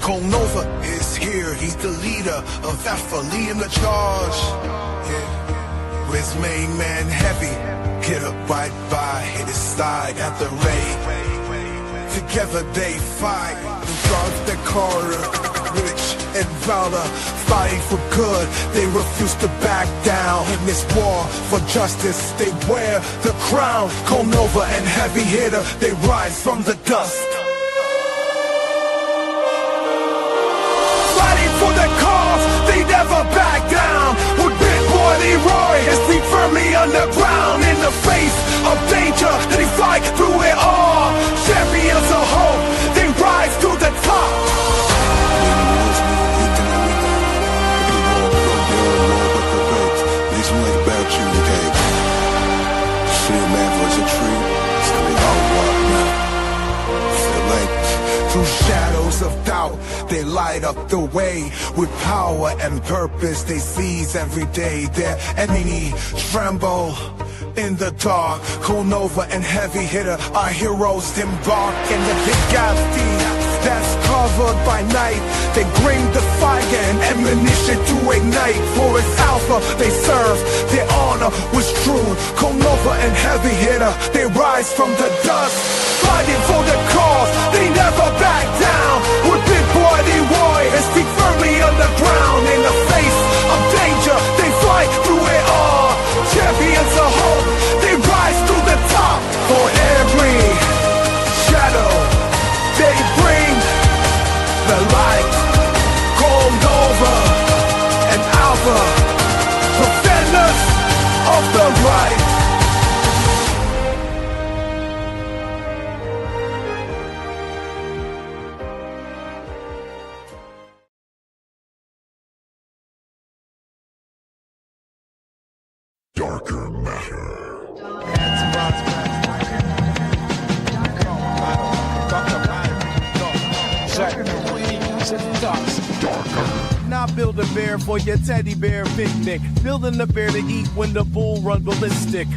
Cole Nova is here, he's the leader of Alpha, leading the charge. Yeah. With main man Heavy, hit up right by his side at the raid. Together they fight, and guards their corner, rich and valor, fighting for good. They refuse to back down in this war for justice. They wear the crown. Cole Nova and Heavy Hitter, they rise from the dust. For the cause, they never back down. With Big Boy Leroy, his feet firmly underground. In the face of danger, they fight through it all. Champions of hope, they rise to the top. Through shadows of doubt, they light up the way. With power and purpose, they seize every day. Their enemy tremble in the dark. Cole Nova and Heavy Hitter are heroes embark in the big galaxy that's covered by night. They bring the fire and ammunition to ignite. For it's Alpha they serve, their honor was true. Cole Nova and Heavy Hitter, they rise from the dust. Fighting for the cause, they never back down. With Big Boy Leroy, his feet firmly underground. In the face of danger, they fight through it all. Champions of hope, they rise to the top. For every shadow, they bring the light. Cole Nova and Alpha, defenders of the right. Darker matter. Now build a bear for your teddy bear picnic. Building the bear to eat when the bull run ballistic.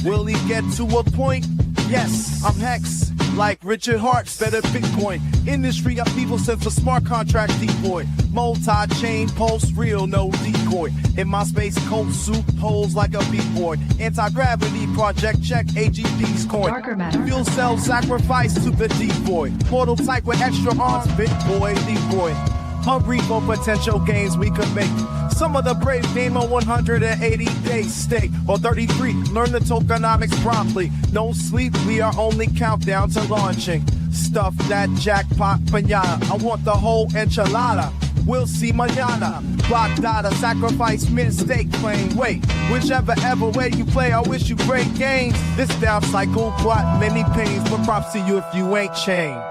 Will he get to a point? Yes, I'm Hex. Like Richard Hart's better Bitcoin. Industry upheaval sent for smart contract decoy. Multi-chain pulse real, no decoy. In my space coat suit holes like a B-boy. Anti-gravity project check AGP's coin. Fuel cell sacrifice to the decoy. Portal type with extra arms, big boy, decoy. Hungry for potential gains we could make. Some of the brave name a 180 days stay. Or 33, learn the tokenomics promptly. No sleep, we are only countdown to launching. Stuff that jackpot pinata. I want the whole enchilada. We'll see mañana. Block data, sacrifice, mistake playing. Wait, whichever ever way you play, I wish you great games. This down cycle brought many pains, but props to you if you ain't changed.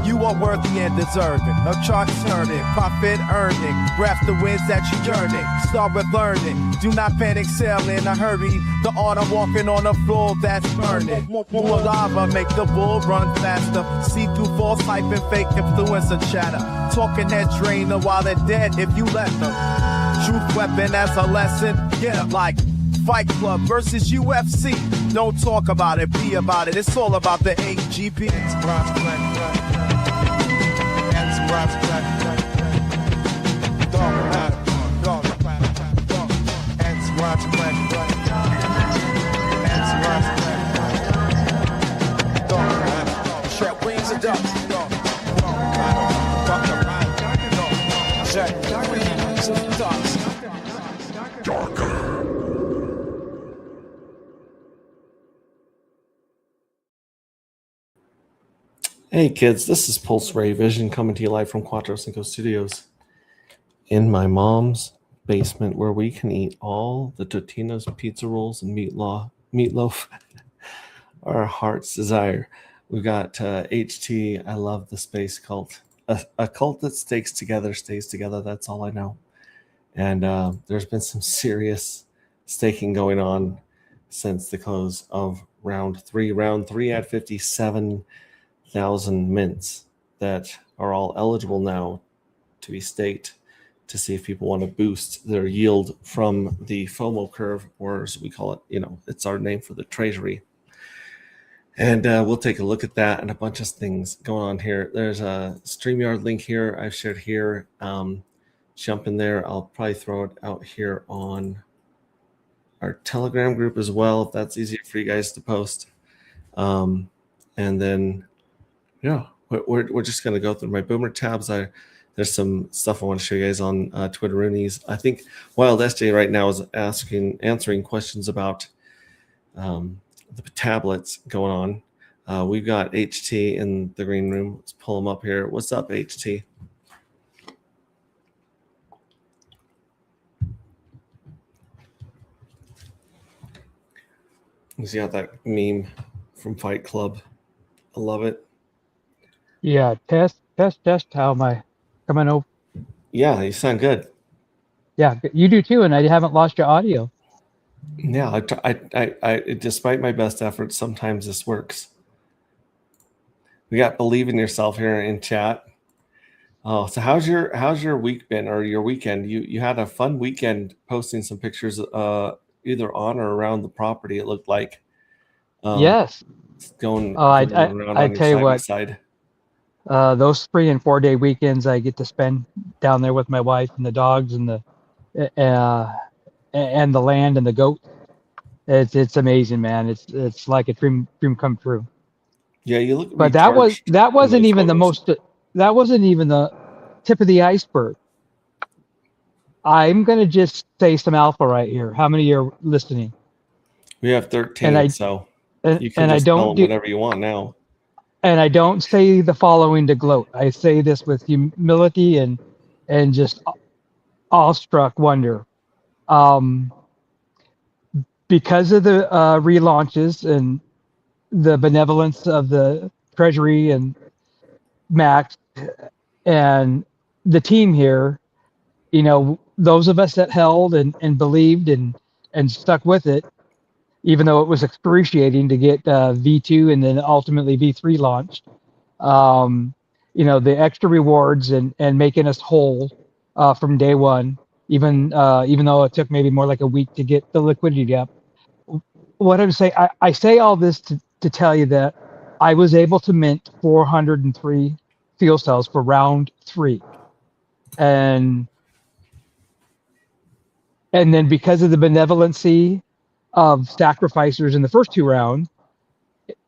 You are worthy and deserving of chart turning, profit earning, graph the wins that you yearning. Start with learning, do not panic, sail in a hurry. The art of walking on a floor that's burning. More lava make the bull run faster. See through false hype and fake influencer chatter. Talking head drainer while they're dead if you let them. Truth weapon as a lesson, yeah, like Fight Club versus UFC. Don't talk about it, be about it. It's all about the AGP. Hey kids, this is Pulse Ray Vision coming to you live from Cuatro Cinco Studios in my mom's basement where we can eat all the Totino's pizza rolls and meatloaf our heart's desire. We've got HT, I love the space cult. A cult that stays together. That's all I know. And there's been some serious staking going on since the close of round three. Round three had 57,000 mints that are all eligible now to be staked to see if people want to boost their yield from the FOMO curve, or as we call it, it's our name for the treasury. And we'll take a look at that and a bunch of things going on here. There's a StreamYard link here I've shared here. Jump in there. I'll probably throw it out here on our Telegram group as well, if that's easier for you guys to post. And then, yeah, we're just going to go through my Boomer tabs. There's some stuff I want to show you guys on Twitteronies. I think Wild SJ right now is answering questions about the tablets going on. We've got HT in the green room. Let's pull him up here. What's up, HT? He's got that meme from Fight Club. I love it. Yeah, test. How am I coming over? Yeah, you sound good. Yeah, you do too, and I haven't lost your audio. Yeah, I despite my best efforts, sometimes this works. We got Believe in Yourself here in chat. Oh, so how's your week been, or your weekend? You had a fun weekend posting some pictures either on or around the property, it looked like. Yes. Going I tell you what, side. Those 3 and 4 day weekends I get to spend down there with my wife and the dogs and the land and the goat. It's amazing, man. It's like a dream come true. Yeah, you look. But that wasn't even the tip of the iceberg. I'm gonna just say some alpha right here. How many are listening? We have 13, you can just tell them whatever you want now. And I don't say the following to gloat. I say this with humility and just awestruck wonder. Because of the relaunches and the benevolence of the Treasury and Max and the team here, those of us that held and believed and stuck with it, even though it was excruciating to get V2 and then ultimately V3 launched, the extra rewards and making us whole from day one, even though it took maybe more like a week to get the liquidity up. What I'm saying, I say all this to tell you that I was able to mint 403 fuel cells for round 3. And then because of the benevolency of sacrificers in the first 2 rounds,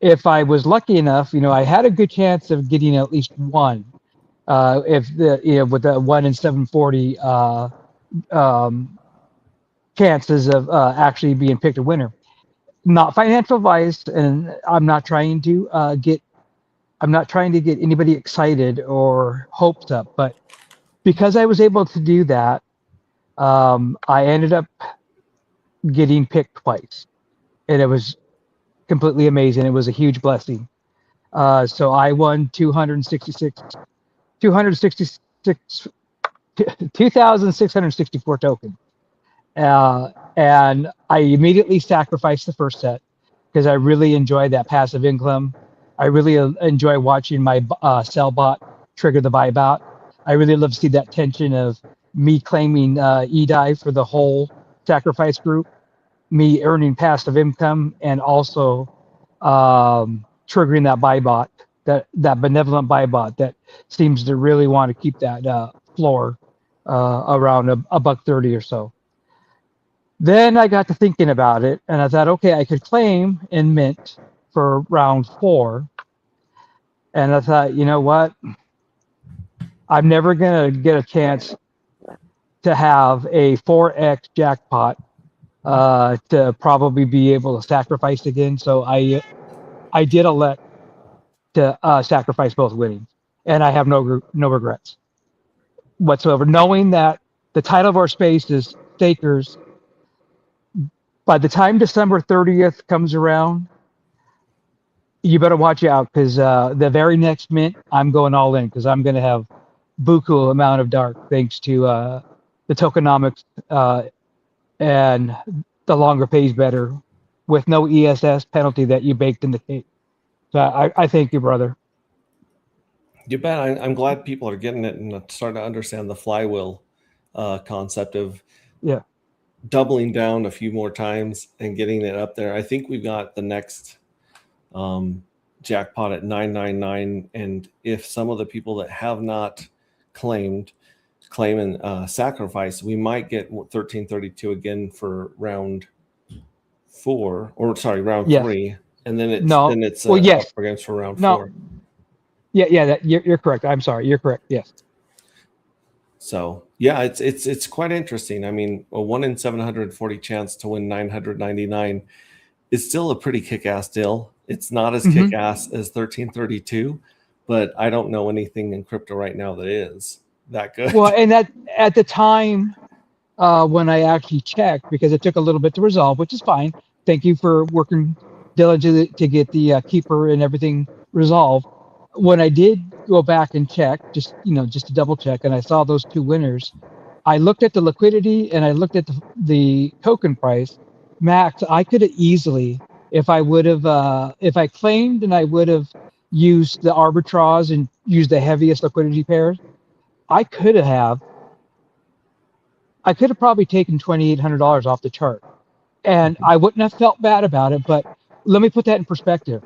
if I was lucky enough, I had a good chance of getting at least one. With the 1 in 740 chances of actually being picked a winner. Not financial advice, and I'm not trying to get anybody excited or hopes up, but because I was able to do that, I ended up getting picked twice, and it was completely amazing. It was a huge blessing. So I won 2,664 tokens. And I immediately sacrificed the first set because I really enjoy that passive income. I really enjoy watching my sell bot trigger the buy bot. I really love to see that tension of me claiming EDI for the whole sacrifice group, me earning passive income, and also triggering that buy bot, that benevolent buy bot that seems to really want to keep that floor around $1.30 or so. Then I got to thinking about it, and I thought, okay, I could claim in mint for round 4. And I thought, you know what? I'm never going to get a chance to have a 4x jackpot to probably be able to sacrifice again. So I did elect to sacrifice both winnings, and I have no regrets whatsoever, knowing that the title of our space is Stakers. By the time December 30th comes around, you better watch out, because the very next mint, I'm going all in, because I'm going to have buku amount of dark thanks to the tokenomics and the longer pays better with no ESS penalty that you baked in the cake. So I thank you, brother. You bet. I'm glad people are getting it and starting to understand the flywheel concept of doubling down a few more times and getting it up there. I think we've got the next jackpot at 999, and if some of the people that have not claim and sacrifice, we might get 1332 again for round 4, or sorry, round Yes. 3, and then it's Well, yes. up against for round No. 4. Yeah, you're correct. I'm sorry, you're correct. Yes. So yeah, it's quite interesting. I mean, a 1 in 740 chance to win 999 is still a pretty kick-ass deal. It's not as kick-ass as 1332, but I don't know anything in crypto right now that is that good. Well, and that at the time when I actually checked, because it took a little bit to resolve, which is fine. Thank you for working diligently to get the keeper and everything resolved. When I did go back and check, just to double check, and I saw those 2 winners, I looked at the liquidity and I looked at the token price. Max, I could have easily, if I claimed and I would have used the arbitrage and used the heaviest liquidity pairs, I could have probably taken $2,800 off the chart, and I wouldn't have felt bad about it. But let me put that in perspective.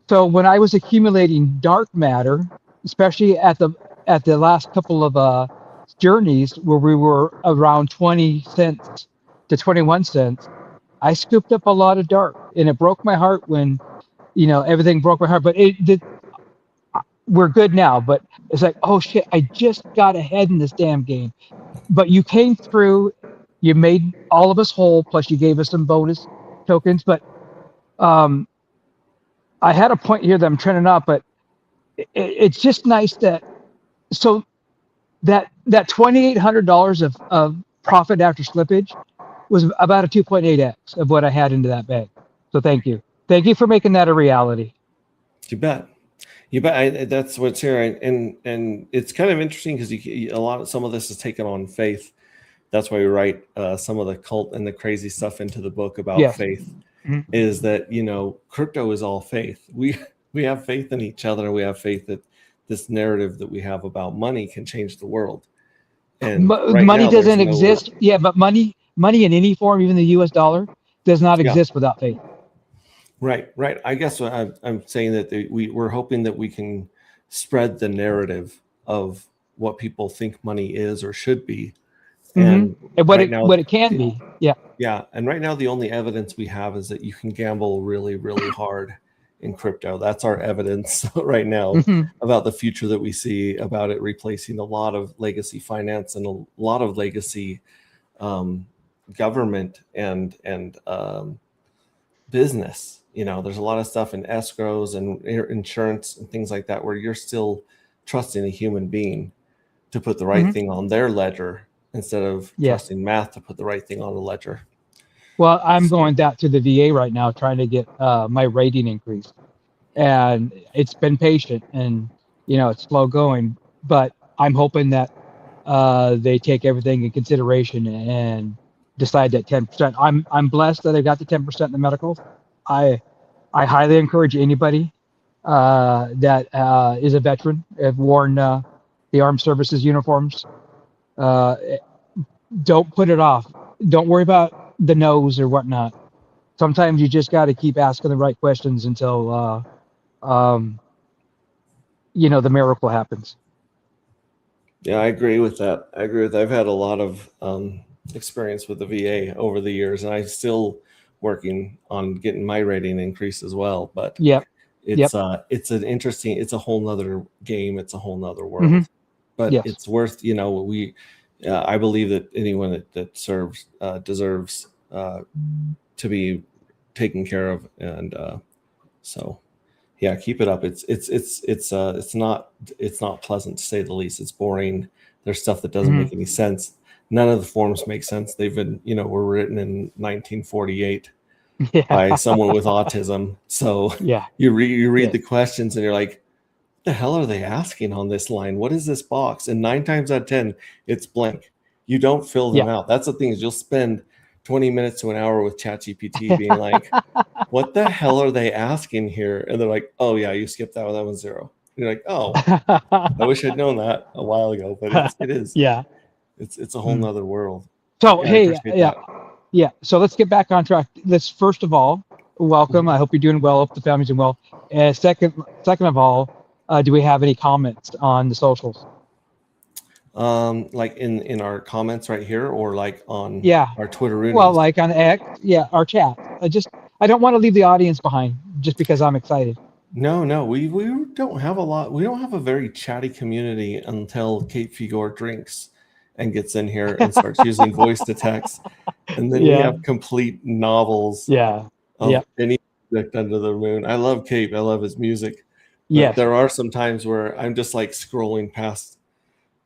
So when I was accumulating dark matter, especially at the last couple of journeys where we were around 20 cents to 21 cents, I scooped up a lot of dark, and it broke my heart when, everything broke my heart. But we're good now. But it's like, oh shit, I just got ahead in this damn game. But you came through, you made all of us whole, plus you gave us some bonus tokens. But I had a point here that I'm trending up, but it's just nice that $2,800 of profit after slippage was about a 2.8x of what I had into that bag. So thank you for making that a reality. You bet. That's what's here, and it's kind of interesting because some of this is taken on faith. That's why we write some of the cult and the crazy stuff into the book about faith. Is that crypto is all faith. We have faith in each other. We have faith that this narrative that we have about money can change the world. And money doesn't exist. Yeah, but money in any form, even the U.S. dollar, does not exist without faith. Right. I guess I'm saying that we're hoping that we can spread the narrative of what people think money is or should be, and what it can be. Yeah. And right now, the only evidence we have is that you can gamble really, really hard in crypto. That's our evidence right now about the future that we see about it replacing a lot of legacy finance and a lot of legacy government and business. There's a lot of stuff in escrows and insurance and things like that where you're still trusting a human being to put the right thing on their ledger instead of trusting math to put the right thing on the ledger. Well, I'm going back to the VA right now, trying to get my rating increased, and it's been patient and it's slow going, but I'm hoping that they take everything in consideration and decide that 10%. I'm blessed that I got the 10% in the medical. I highly encourage anybody that is a veteran, have worn the armed services uniforms. Don't put it off. Don't worry about the no's or whatnot. Sometimes you just got to keep asking the right questions until the miracle happens. Yeah, I agree with that. I've had a lot of experience with the VA over the years, and I'm still working on getting my rating increased as well. But it's a whole nother game. It's a whole nother world. But it's worth, I believe that anyone that serves deserves to be taken care of, and so keep it up. It's not pleasant to say the least. It's boring. There's stuff that doesn't make any sense. None of the forms make sense. They've been were written in 1948 by someone with autism. So you read the questions and you're like, the hell are they asking on this line? What is this box? And 9 times out of 10, it's blank. You don't fill them out. That's the thing, is you'll spend 20 minutes to an hour with ChatGPT being like, what the hell are they asking here? And they're like, oh yeah, you skipped that one. That one's 0. And you're like, oh, I wish I'd known that a while ago, but it is. Yeah. It's a whole nother world. So, So let's get back on track. Let's first of all, welcome. I hope you're doing well. Hope the family's doing well. And second of all, do we have any comments on the socials? Like in our comments right here, or like on our Twitter roonies? Well, like on X, our chat. I don't want to leave the audience behind just because I'm excited. No, we don't have a lot. We don't have a very chatty community until Kate Figure drinks and gets in here and starts using voice to text, and then we have complete novels. Any subject under the moon. I love Kate. I love his music. But there are some times where I'm just like scrolling past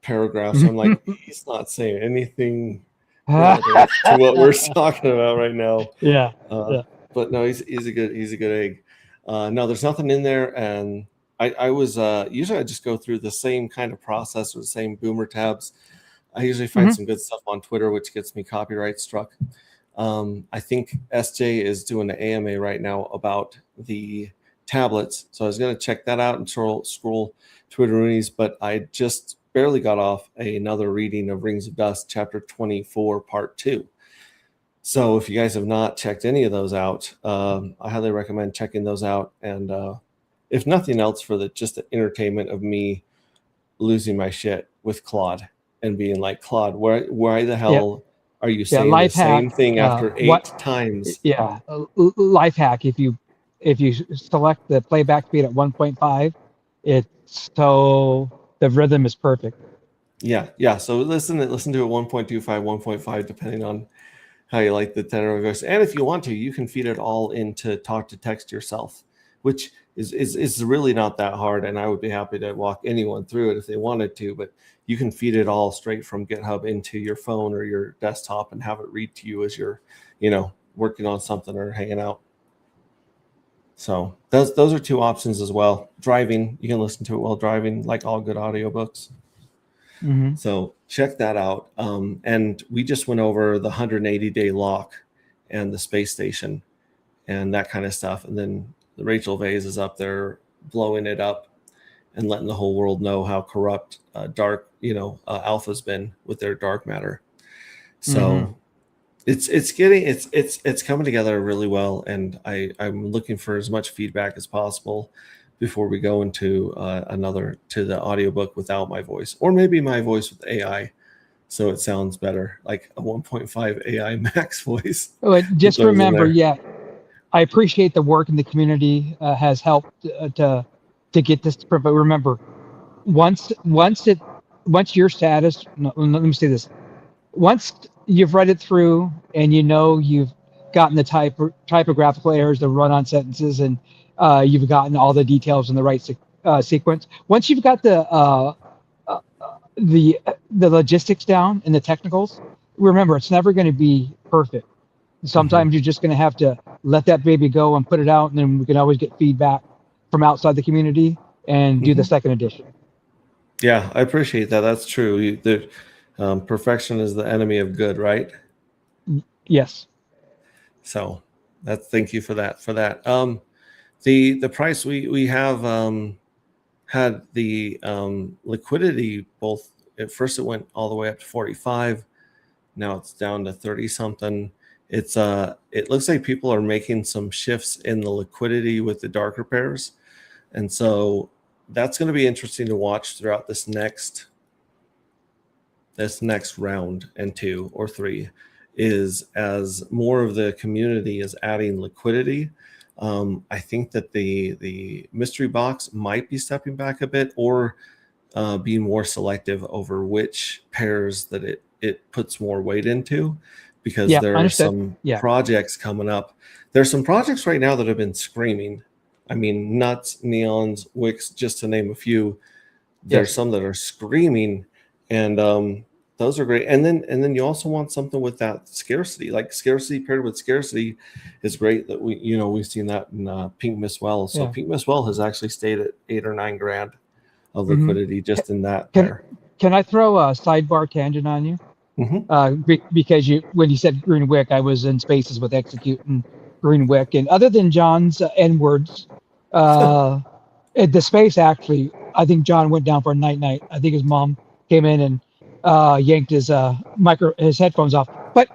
paragraphs. I'm like, he's not saying anything to what we're talking about right now. But no, he's a good egg. No, there's nothing in there, and I was usually I just go through the same kind of process or the same boomer tabs. I usually find some good stuff on Twitter, which gets me copyright struck. I think SJ is doing an AMA right now about the tablets, so I was going to check that out and scroll Twitteroonies, but I just barely got off another reading of Rings of Dust, chapter 24, part 2. So if you guys have not checked any of those out, I highly recommend checking those out. And if nothing else, for just the entertainment of me losing my shit with Claude and being like, Claude, why the hell are you saying the same thing after 8 times? Life hack. If you select the playback speed at 1.5, it's so the rhythm is perfect. So listen to it 1.25, 1.5, depending on how you like the tenor of voice. And if you want to, you can feed it all into talk to text yourself, which is really not that hard. And I would be happy to walk anyone through it if they wanted to, but you can feed it all straight from GitHub into your phone or your desktop and have it read to you as you're, working on something or hanging out. So those are 2 options as well. Driving, you can listen to it while driving, like all good audiobooks. So check that out. And we just went over the 180-day lock and the space station and that kind of stuff. And then Rachel Vase is up there blowing it up and letting the whole world know how corrupt dark, Alpha's been with their dark matter. So it's coming together really well. And I'm looking for as much feedback as possible before we go into to the audiobook without my voice, or maybe my voice with AI, so it sounds better, like a 1.5 AI max voice. Just remember, I appreciate the work in the community has helped to get this. But remember, once your status, let me say this, once you've read it through and you've gotten the typographical errors that run on sentences, and you've gotten all the details in the right sequence. Once you've got the logistics down and the technicals, remember, it's never going to be perfect. Sometimes you're just going to have to let that baby go and put it out, and then we can always get feedback from outside the community and do the second edition. Yeah, I appreciate that. That's true. Perfection is the enemy of good, right? Yes. So thank you for that. The price we have had the liquidity, both at first it went all the way up to 45, now it's down to 30 something. It looks like people are making some shifts in the liquidity with the darker pairs, and so that's going to be interesting to watch throughout this next round and 2 or 3, is as more of the community is adding liquidity. I think that the mystery box might be stepping back a bit, or being more selective over which pairs that it puts more weight into, because there are some projects coming up. There's some projects right now that have been screaming. I mean, Nuts, Neons, Wix, just to name a few. There's some that are screaming, and those are great. And then you also want something with that scarcity, like scarcity paired with scarcity is great. That we've seen that in Pink Miss Well. So Pink Miss Well has actually stayed at $8 or $9 grand of liquidity just in that pair. Can I throw a sidebar tangent on you? Because when you said Green Wick, I was in spaces with Execute and Green Wick, and other than John's N words, the space actually, I think John went down for a night. I think his mom came in and yanked his headphones off. But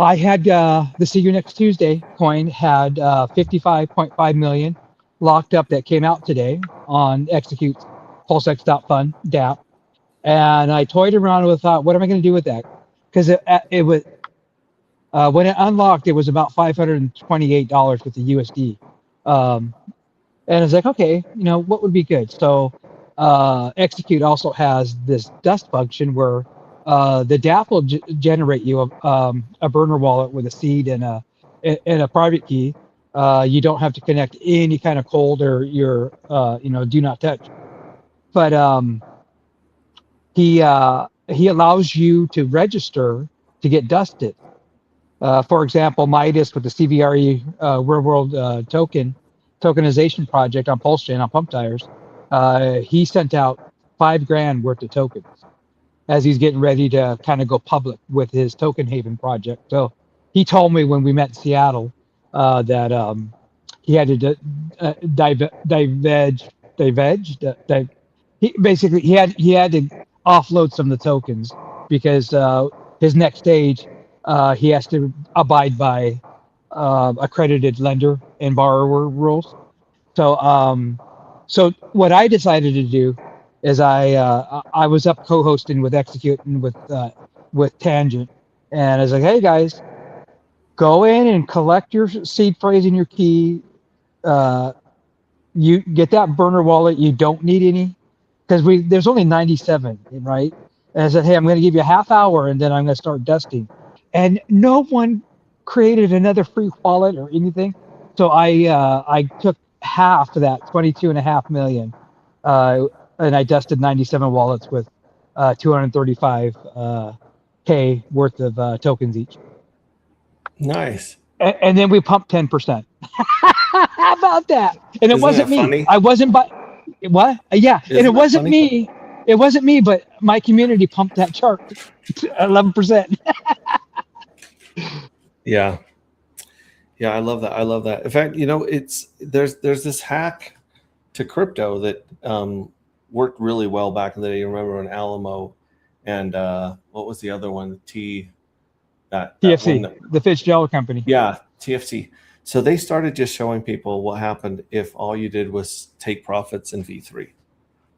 I had the See You Next Tuesday coin had 55.5 million locked up that came out today on Execute's PulseX.fun DApp. And I toyed around with thought, what am I going to do with that? Because it was when it unlocked, it was about $528 with the USD. And I was like, okay, what would be good? So Execute also has this dust function where the DApp will generate you a burner wallet with a seed and a private key. You don't have to connect any kind of cold or your do not touch. But he allows you to register to get dusted. For example, Midas with the CVRE Real World tokenization project on PulseChain on Pump Tires, he sent out $5,000 worth of tokens as he's getting ready to kind of go public with his Token Haven project. So he told me when we met in Seattle that he had to he had to offload some of the tokens because his next stage he has to abide by accredited lender and borrower rules. So what I decided to do is I was up co-hosting with Execute and with Tangent, and I was like, hey guys, go in and collect your seed phrase and your key. You get that burner wallet. You don't need any because there's only 97, right? And I said, hey, I'm going to give you a half hour and then I'm going to start dusting. And no one created another free wallet or anything. So I took half of that 22.5 million and I dusted 97 wallets with 235K worth of tokens each. Nice. And then we pumped 10%. How about that? And it Isn't wasn't that me. funny? I wasn't what? Yeah. Isn't And it that wasn't funny? me. It wasn't me, but my community pumped that chart to 11%. Yeah. Yeah, I love that. I love that. In fact, there's this hack to crypto that worked really well back in the day. You remember when Alamo and what was the other one? TFC, the Fitzgerald Company. Yeah, TFC. So they started just showing people what happened if all you did was take profits in V3.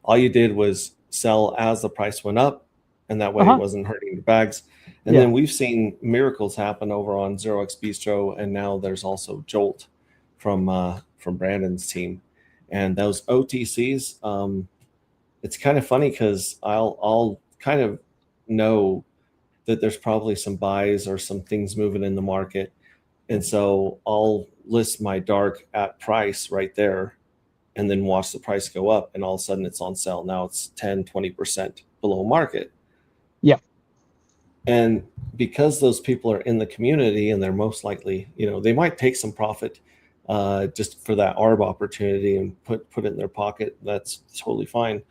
All you did was sell as the price went up, and that way it wasn't hurting the bags. And then we've seen miracles happen over on 0x Bistro, and now there's also Jolt from Brandon's team. And those OTCs, it's kind of funny because I'll kind of know that there's probably some buys or some things moving in the market. And so I'll list my dark at price right there and then watch the price go up. And all of a sudden it's on sale. Now it's 10, 20% below market. Yeah. And because those people are in the community and they're most likely, they might take some profit just for that ARB opportunity and put it in their pocket. That's totally fine.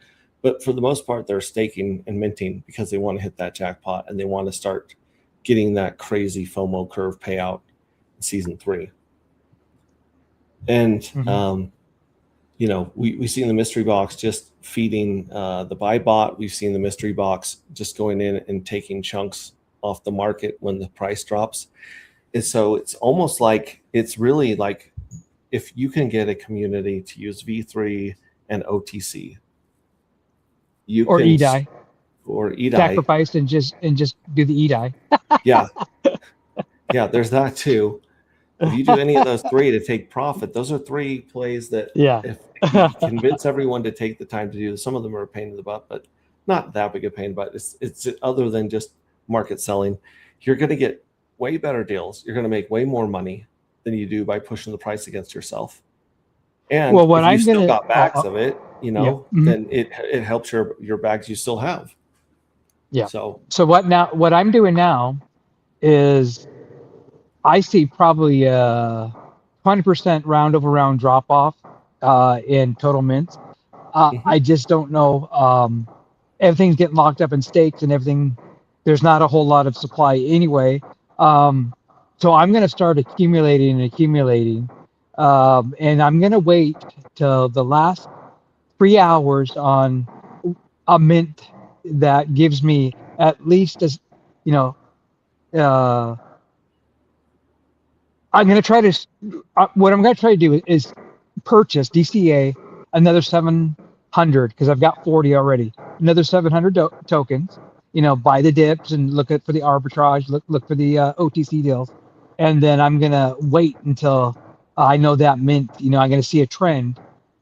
But for the most part, they're staking and minting because they want to hit that jackpot and they want to start getting that crazy FOMO curve payout in season 3. And, we've seen the mystery box just feeding the buy bot. We've seen the mystery box just going in and taking chunks off the market when the price drops. And so it's almost like, it's really like if you can get a community to use V3 and OTC, or EDI. Or EDI. Sacrifice and just do the EDI. Yeah. Yeah, there's that too. If you do any of those 3 to take profit, those are 3 plays that if you convince everyone to take the time to do. Some of them are a pain in the butt, but not that big a pain, but it's other than just market selling. You're going to get way better deals. You're going to make way more money than you do by pushing the price against yourself. And if you still got bags of it, then it helps your bags you still have. Yeah. So what I'm doing now is I see probably a 20% round over round drop off in total mints. I just don't know. Everything's getting locked up in stakes and everything. There's not a whole lot of supply anyway. So I'm going to start accumulating. And I'm going to wait till the last 3 hours on a mint that gives me at least I'm going to try to, what I'm going to try to do is purchase DCA another 700 because I've got 40 already. Another 700 tokens. Buy the dips and look for the arbitrage. Look for the OTC deals, and then I'm gonna wait until I know that mint. I'm gonna see a trend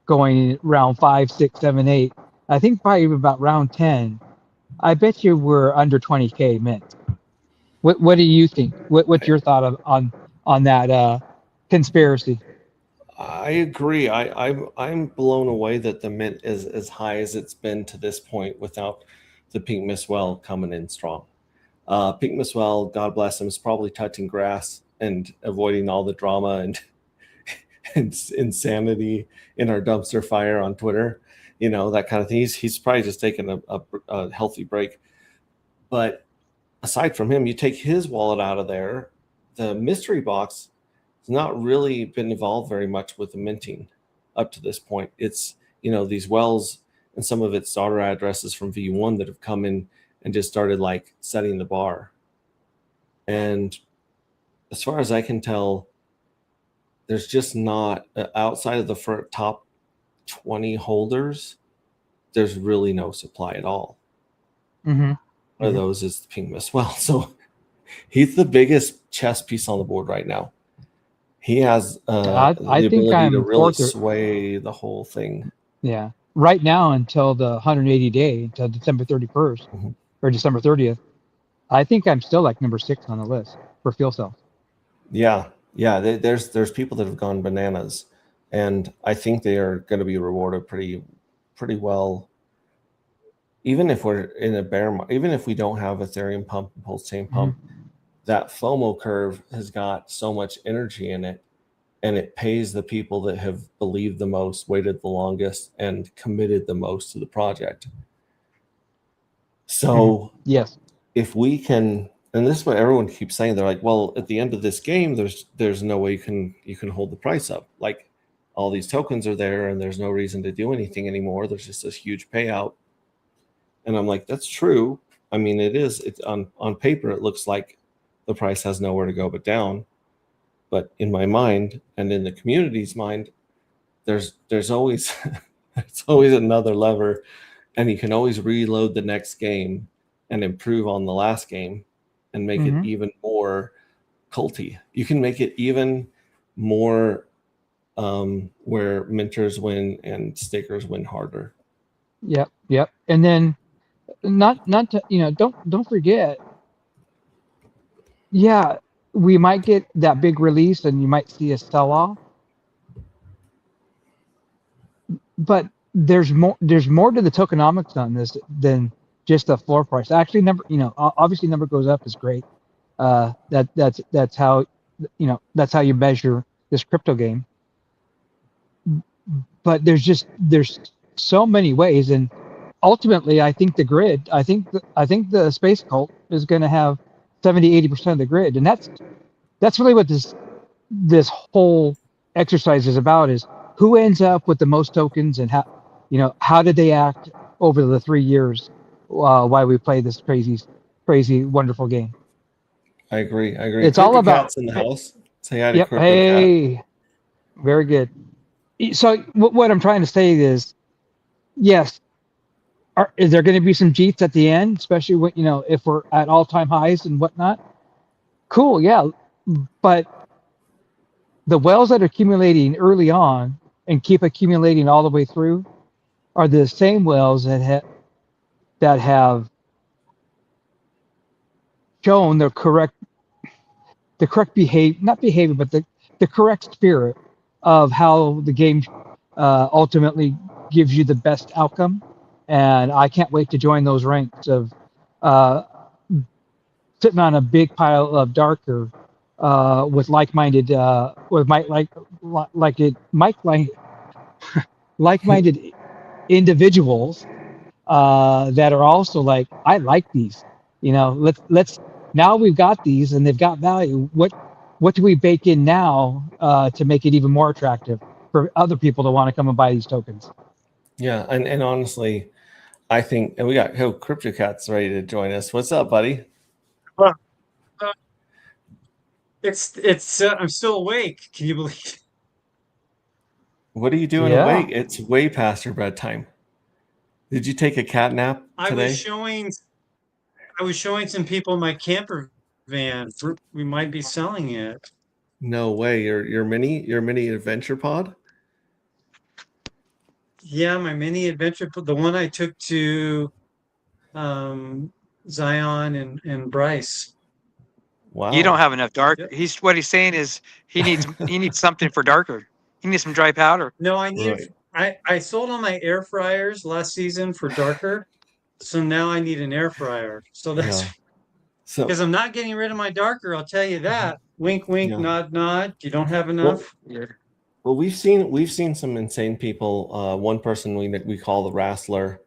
going round 5, 6, 7, 8. I think probably about round 10. I bet you we're under 20K mint. What do you think? What's your thought on that conspiracy? I agree. I'm blown away that the mint is as high as it's been to this point without the Pink Well coming in strong. Pink Well, God bless him, is probably touching grass and avoiding all the drama and insanity in our dumpster fire on Twitter, that kind of thing. He's probably just taking a healthy break. But aside from him, you take his wallet out of there, the mystery box has not really been involved very much with the minting up to this point. It's, these wells and some of its daughter addresses from V1 that have come in and just started like setting the bar. And as far as I can tell, there's just not, outside of the top 20 holders, there's really no supply at all. Mm-hmm. One of those is the Pink Well. So he's the biggest chess piece on the board right now. He has the ability to really sway the whole thing. Yeah. Right now, until the 180 day, until December 31st or December 30th, I think I'm still like number 6 on the list for fuel cells. Yeah. There's people that have gone bananas, and I think they are going to be rewarded pretty well. Even if we're in a bear market, even if we don't have Ethereum pump and Pulse Chain pump, that FOMO curve has got so much energy in it, and it pays the people that have believed the most, waited the longest, and committed the most to the project. So yes, if we can, and this is what everyone keeps saying, they're like, well, at the end of this game, there's no way you can hold the price up. Like, all these tokens are there, and there's no reason to do anything anymore. There's just this huge payout. And I'm like, that's true. I mean, it's on paper, it looks like the price has nowhere to go but down. But in my mind and in the community's mind, there's always it's always another lever, and you can always reload the next game and improve on the last game and make it even more culty. You can make it even more where minters win and stakers win harder. Yep. And then not to, don't forget, yeah, we might get that big release and you might see a sell-off, but there's more to the tokenomics on this than just the floor price. Actually, obviously number goes up is great. That's how you measure this crypto game. But there's so many ways, and ultimately, I think the space cult is going to have 70-80% of the grid, and that's really what this whole exercise is about: is who ends up with the most tokens, and how did they act over the 3 years while we play this crazy wonderful game. I agree. It's all about Cat's in the house. Say hi to yep. Crypto Hey, Cat. Very good. So what I'm trying to say is, yes, is there going to be some jeets at the end, especially when if we're at all-time highs and whatnot? Cool, yeah, but the wells that are accumulating early on and keep accumulating all the way through are the same wells that have shown the correct behavior, but the correct spirit of how the game ultimately gives you the best outcome. And I can't wait to join those ranks of sitting on a big pile of darker with like-minded like-minded individuals that are also like, I like these. Let's now we've got these and they've got value. What do we bake in now to make it even more attractive for other people to want to come and buy these tokens? Yeah, and honestly, I think, and we got Crypto Cat's ready to join us. What's up, buddy? It's I'm still awake. Can you believe? What are you doing Yeah. awake? It's way past your bedtime. Did you take a cat nap I was today? showing I was showing some people my camper van. We might be selling it. No way. Your mini adventure pod? Yeah, my mini adventure, the one I took to um Zion and Bryce. You don't Wow. have enough dark. Yep. What he's saying is he needs something for darker. He needs some dry powder. No, Right. I sold all my air fryers last season for darker. So now I need an air fryer. So that's Yeah. So because I'm not getting rid of my darker, I'll tell you that. Wink, wink, yeah. nod, nod. You don't have Well, enough? well, we've seen some insane people. One person we call the wrestler.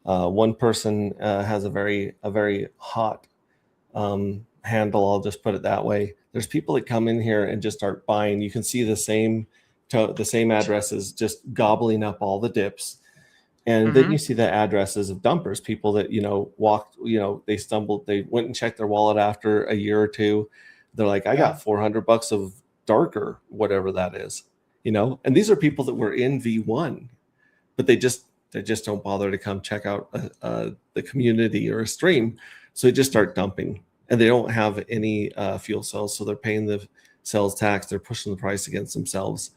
One person has a very hot handle. I'll just put it that way. There's people that come in here and just start buying. You can see the same addresses just gobbling up all the dips. And then Mhm. you see the addresses of dumpers, people that, walked, they stumbled, they went and checked their wallet after a year or two. They're like, I got $400 of darker, whatever that is, and these are people that were in V1, but they just don't bother to come check out the community or a stream. So they just start dumping, and they don't have any fuel cells. So they're paying the sales tax. They're pushing the price against themselves.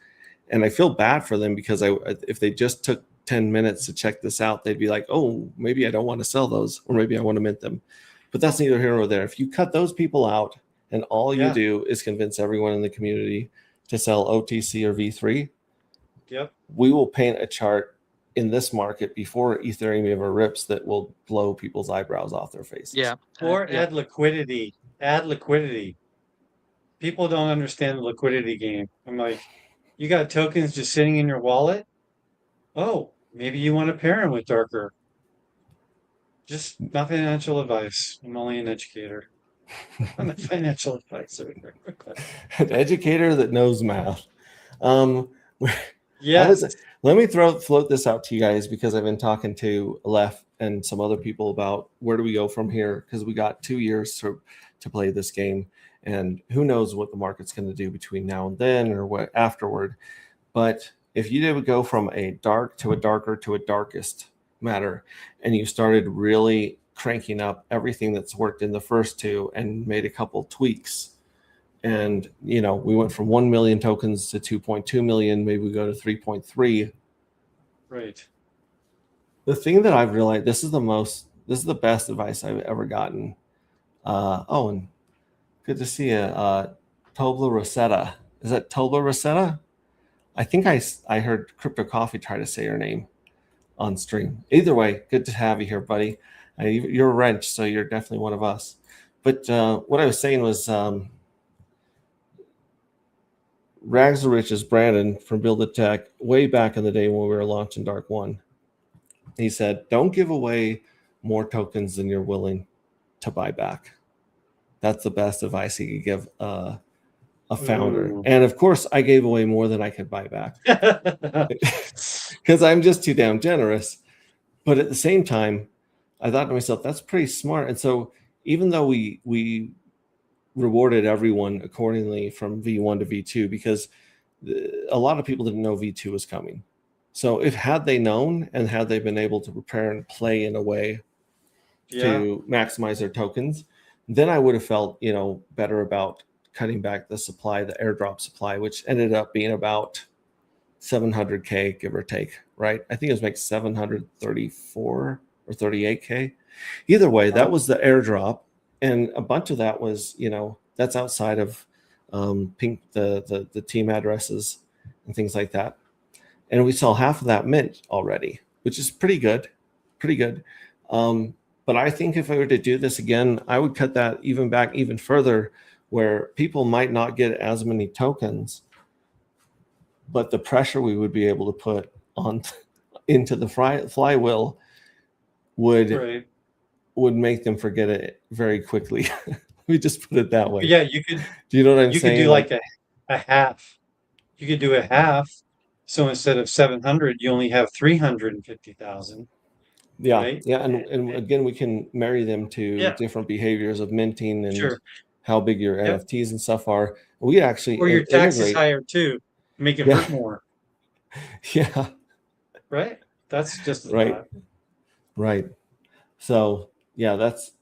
And I feel bad for them because if they just took 10 minutes to check this out, they'd be like, oh, maybe I don't want to sell those, or maybe I want to mint them. But that's neither here nor there. If you cut those people out and all you Yeah. do is convince everyone in the community to sell OTC or V3, Yep. we will paint a chart in this market before Ethereum ever rips that will blow people's eyebrows off their faces. Yeah. Or Yeah. add liquidity. Add liquidity. People don't understand the liquidity game. I'm like, you got tokens just sitting in your wallet? Oh, maybe you want to pair them with darker. Just not financial advice. I'm only an educator. I'm a financial advisor. An educator that knows math. Yes. Let me float this out to you guys, because I've been talking to Aleph and some other people about where do we go from here, because we got 2 years to play this game, and who knows what the market's going to do between now and then, or what afterward. But if you did go from a dark to a darker to a darkest matter, and you started really cranking up everything that's worked in the first two and made a couple tweaks, and we went from 1 million tokens to 2.2 million, maybe we go to 3.3. Right. The thing that I've realized, this is the best advice I've ever gotten. And good to see you, Tobla Rosetta. Is that Tobla Rosetta? I think I heard Crypto Coffee try to say your name on stream. Either way, good to have you here, buddy. You're a wrench, so you're definitely one of us. But what I was saying was, Rags to Riches Brandon from Build a Tech, way back in the day when we were launching Dark One, he said, don't give away more tokens than you're willing to buy back. That's the best advice he could give a founder. Ooh. And of course, I gave away more than I could buy back because I'm just too damn generous. But at the same time, I thought to myself, that's pretty smart. And so even though we rewarded everyone accordingly from V1 to V2, because a lot of people didn't know V2 was coming. So had they known, and had they been able to prepare and play in a way to maximize their tokens, then I would have felt, better about cutting back the supply, the airdrop supply, which ended up being about 700K, give or take, right? I think it was like 734 or 38K. Either way, that was the airdrop. And a bunch of that was, that's outside of pink, the team addresses and things like that. And we saw half of that mint already, which is pretty good. But I think if I were to do this again, I would cut that back even further, where people might not get as many tokens, but the pressure we would be able to put on into the flywheel would make them forget it very quickly. We just put it that way. Yeah, you could. Do you know what I'm You saying? could do like a half. You could do a half. So instead of 700, you only have 350,000. Yeah, right? yeah, and again, we can marry them to different behaviors of minting and Sure. how big your Yep. NFTs and stuff are. We actually Or your tax is integrate. higher too. Make it Yeah. hurt more, Yeah, right? That's just a right, thought. right. So yeah, that's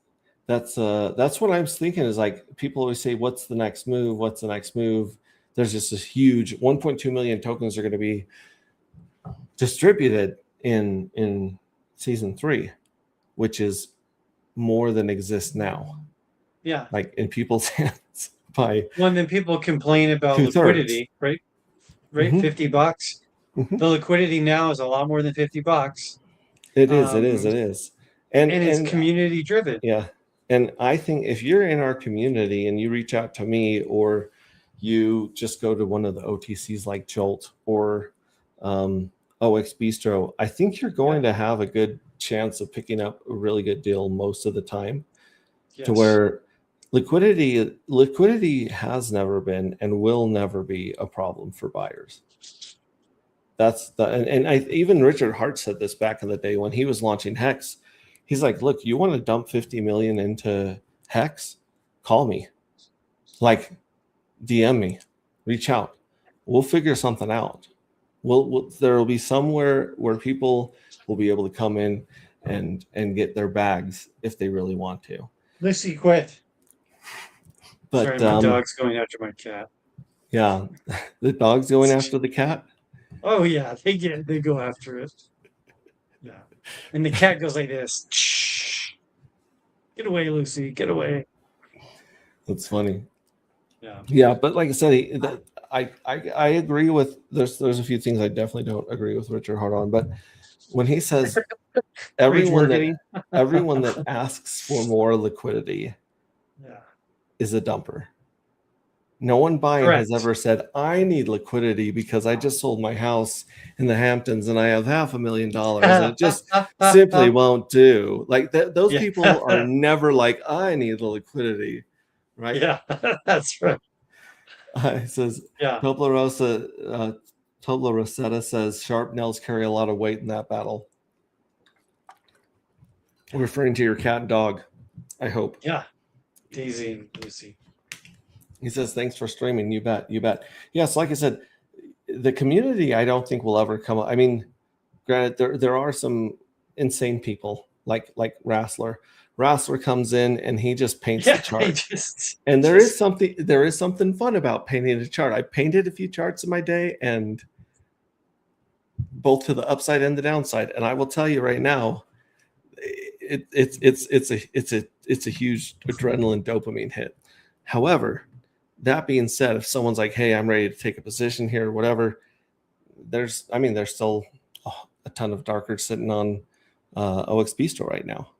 what I was thinking is like people always say, what's the next move? What's the next move? There's just this huge 1.2 million tokens are going to be distributed in season 3, which is more than exists now, Yeah. like in people's hands by Well, and then people complain about 2/3. liquidity, right? Right, Mhm. $50. Mhm. The liquidity now is a lot more than $50. It is. And it's community driven. Yeah. And I think if you're in our community and you reach out to me, or you just go to one of the OTCs like Jolt or OX Bistro, I think you're going to have a good chance of picking up a really good deal most of the time. Yes. To where liquidity has never been and will never be a problem for buyers. That's even Richard Hart said this back in the day when he was launching Hex. He's like, look, you want to dump 50 million into Hex? Call me. Like, DM me. Reach out. We'll figure something out. There will be somewhere where people will be able to come in and get their bags if they really want to. Lucy, quit. But Sorry, my dog's going after my cat. Yeah, the dog's going after the cat. Oh yeah, they go after it. Yeah, and the cat goes like this. Shh. Get away, Lucy. Get away. That's funny. Yeah. Yeah, but like I said, I agree with there's a few things I definitely don't agree with Richard Hart on, but when he says everyone that asks for more liquidity is a dumper. No one buying has ever said, I need liquidity because I just sold my house in the Hamptons and I have $500,000 and it just simply won't do. Like those people are never like, I need the liquidity, right? Yeah, that's right. It says, Tobla Rosetta says, sharp nails carry a lot of weight in that battle. Referring to your cat and dog, I hope. Yeah, Daisy and Lucy. He says, thanks for streaming. You bet. Yes, like I said, the community, I don't think will ever come. I mean, granted, there are some insane people like Rassler. Rassler comes in and he just paints the chart. And there is something fun about painting a chart. I painted a few charts in my day, and both to the upside and the downside. And I will tell you right now, it's a huge adrenaline dopamine hit. However, that being said, if someone's like, hey, I'm ready to take a position here or whatever, there's still a ton of darkers sitting on OX Bistro right now.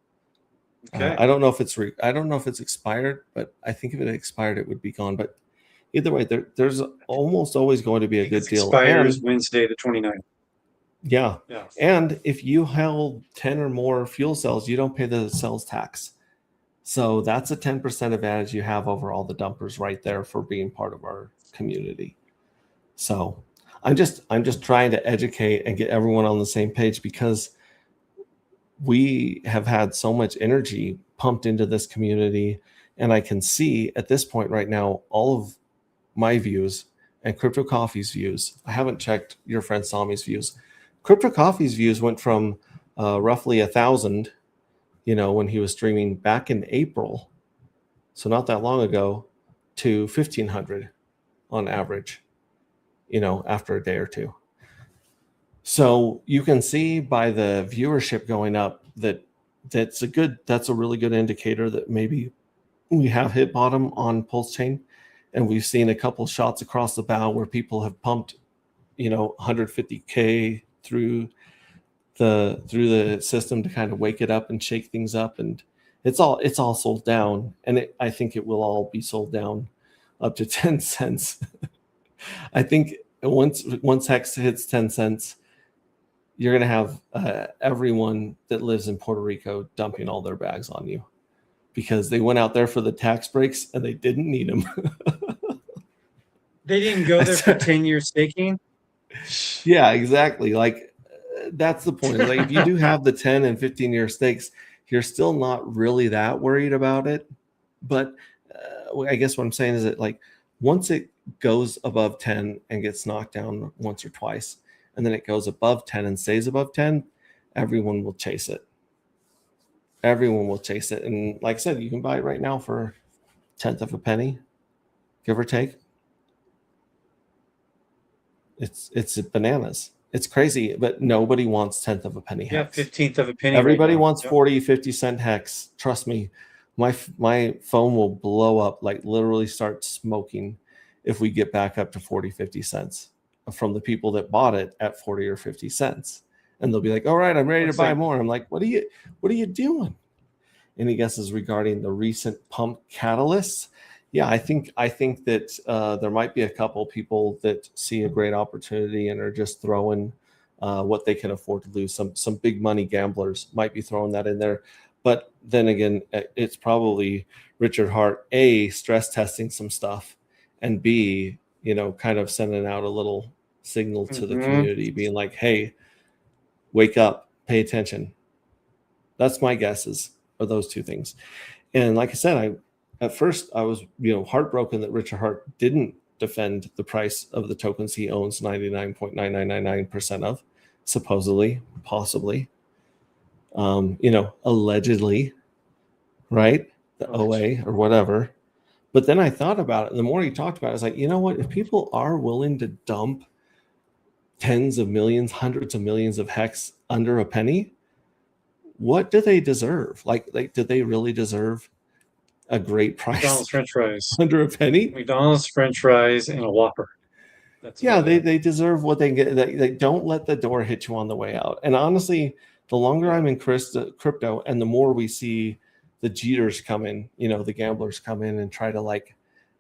Okay. I don't know if it's expired, but I think if it expired, it would be gone. But either way, there's almost always going to be a good deal. Expires Wednesday the 29th. Yeah. And if you held 10 or more fuel cells, you don't pay the sales tax. So that's a 10% advantage you have over all the dumpers right there for being part of our community. So I'm just trying to educate and get everyone on the same page, because we have had so much energy pumped into this community. And I can see at this point right now, all of my views and Crypto Coffee's views. I haven't checked your friend Sami's views. Crypto Coffee's views went from roughly 1,000, when he was streaming back in April, so not that long ago, to 1,500 on average, after a day or two. So you can see by the viewership going up that's a really good indicator that maybe we have hit bottom on Pulse Chain, and we've seen a couple shots across the bow where people have pumped, 150K through the system to kind of wake it up and shake things up, and it's all sold down, and I think it will all be sold down up to 10 cents. I think once Hex hits 10 cents, you're going to have everyone that lives in Puerto Rico dumping all their bags on you, because they went out there for the tax breaks and they didn't need them. They didn't go there for 10-year staking. Yeah, exactly. Like, that's the point. Like, if you do have the 10 and 15-year stakes, you're still not really that worried about it. But I guess what I'm saying is that like once it goes above 10 and gets knocked down once or twice, and then it goes above 10 and stays above 10, everyone will chase it. Everyone will chase it. And like I said, you can buy it right now for 1/10 of a penny, give or take. It's bananas. It's crazy, but nobody wants 1/10 of a penny Yeah, hex. 15th of a penny. Everybody right now. wants Yep. 40, 50 cent hex. Trust me, my phone will blow up, like literally start smoking if we get back up to 40, 50 cents from the people that bought it at 40 or 50 cents. And they'll be like, all right, I'm ready to It's buy like- more. I'm like, what are you doing? Any guesses regarding the recent pump catalysts? Yeah, I think that there might be a couple people that see a great opportunity and are just throwing what they can afford to lose. Some big money gamblers might be throwing that in there. But then again, it's probably Richard Hart, A, stress testing some stuff, and B, kind of sending out a little signal to the Mhm. community, being like, hey, wake up, pay attention. That's my guesses are those two things. And like I said, at first I was heartbroken that Richard Hart didn't defend the price of the tokens he owns 99.9999% of, supposedly, possibly, allegedly, right? The OA or whatever. But then I thought about it, and the more he talked about it, I was like, you know what? If people are willing to dump tens of millions, hundreds of millions of hex under a penny, what do they deserve? Like do they really deserve a great price McDonald's French fries. under a penny? McDonald's French fries and a Whopper. That's Yeah, what they deserve what they get. They don't let the door hit you on the way out. And honestly, the longer I'm in crypto and the more we see the cheaters come in, the gamblers come in and try to like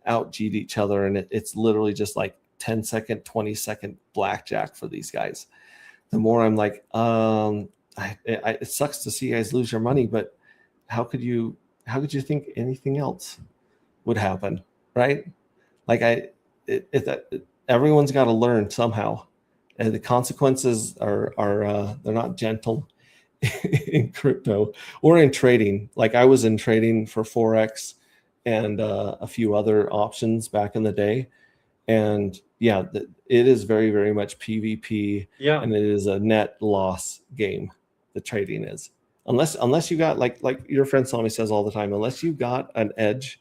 out cheat each other. And it's literally just like 10-second, 20-second blackjack for these guys. The more I'm like, it sucks to see you guys lose your money, but how could you think anything else would happen, right? Like everyone's got to learn somehow, and the consequences are they're not gentle in crypto or in trading. Like I was in trading for Forex and a few other options back in the day, and yeah, it is very, very much PvP, and it is a net loss game. The trading is, unless you got like your friend Sami says all the time, unless you got an edge,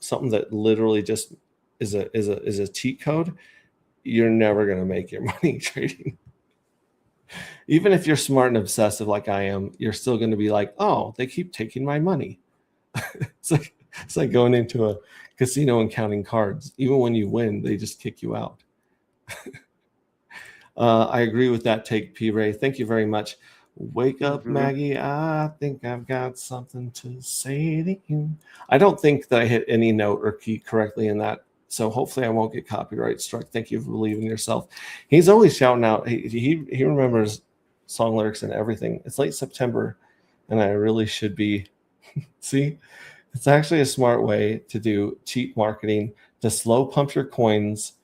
something that literally just is a cheat code, you're never going to make your money trading. Even if you're smart and obsessive like I am, you're still going to be like, oh, they keep taking my money. It's like going into a casino and counting cards. Even when you win, they just kick you out. I agree with that take, P. Ray. Thank you very much. Wake up, Maggie. I think I've got something to say to you. I don't think that I hit any note or key correctly in that, so hopefully I won't get copyright struck. Thank you for believing in yourself. He's always shouting out. He remembers song lyrics and everything. It's late September, and I really should be. See, it's actually a smart way to do cheap marketing to slow pump your coins,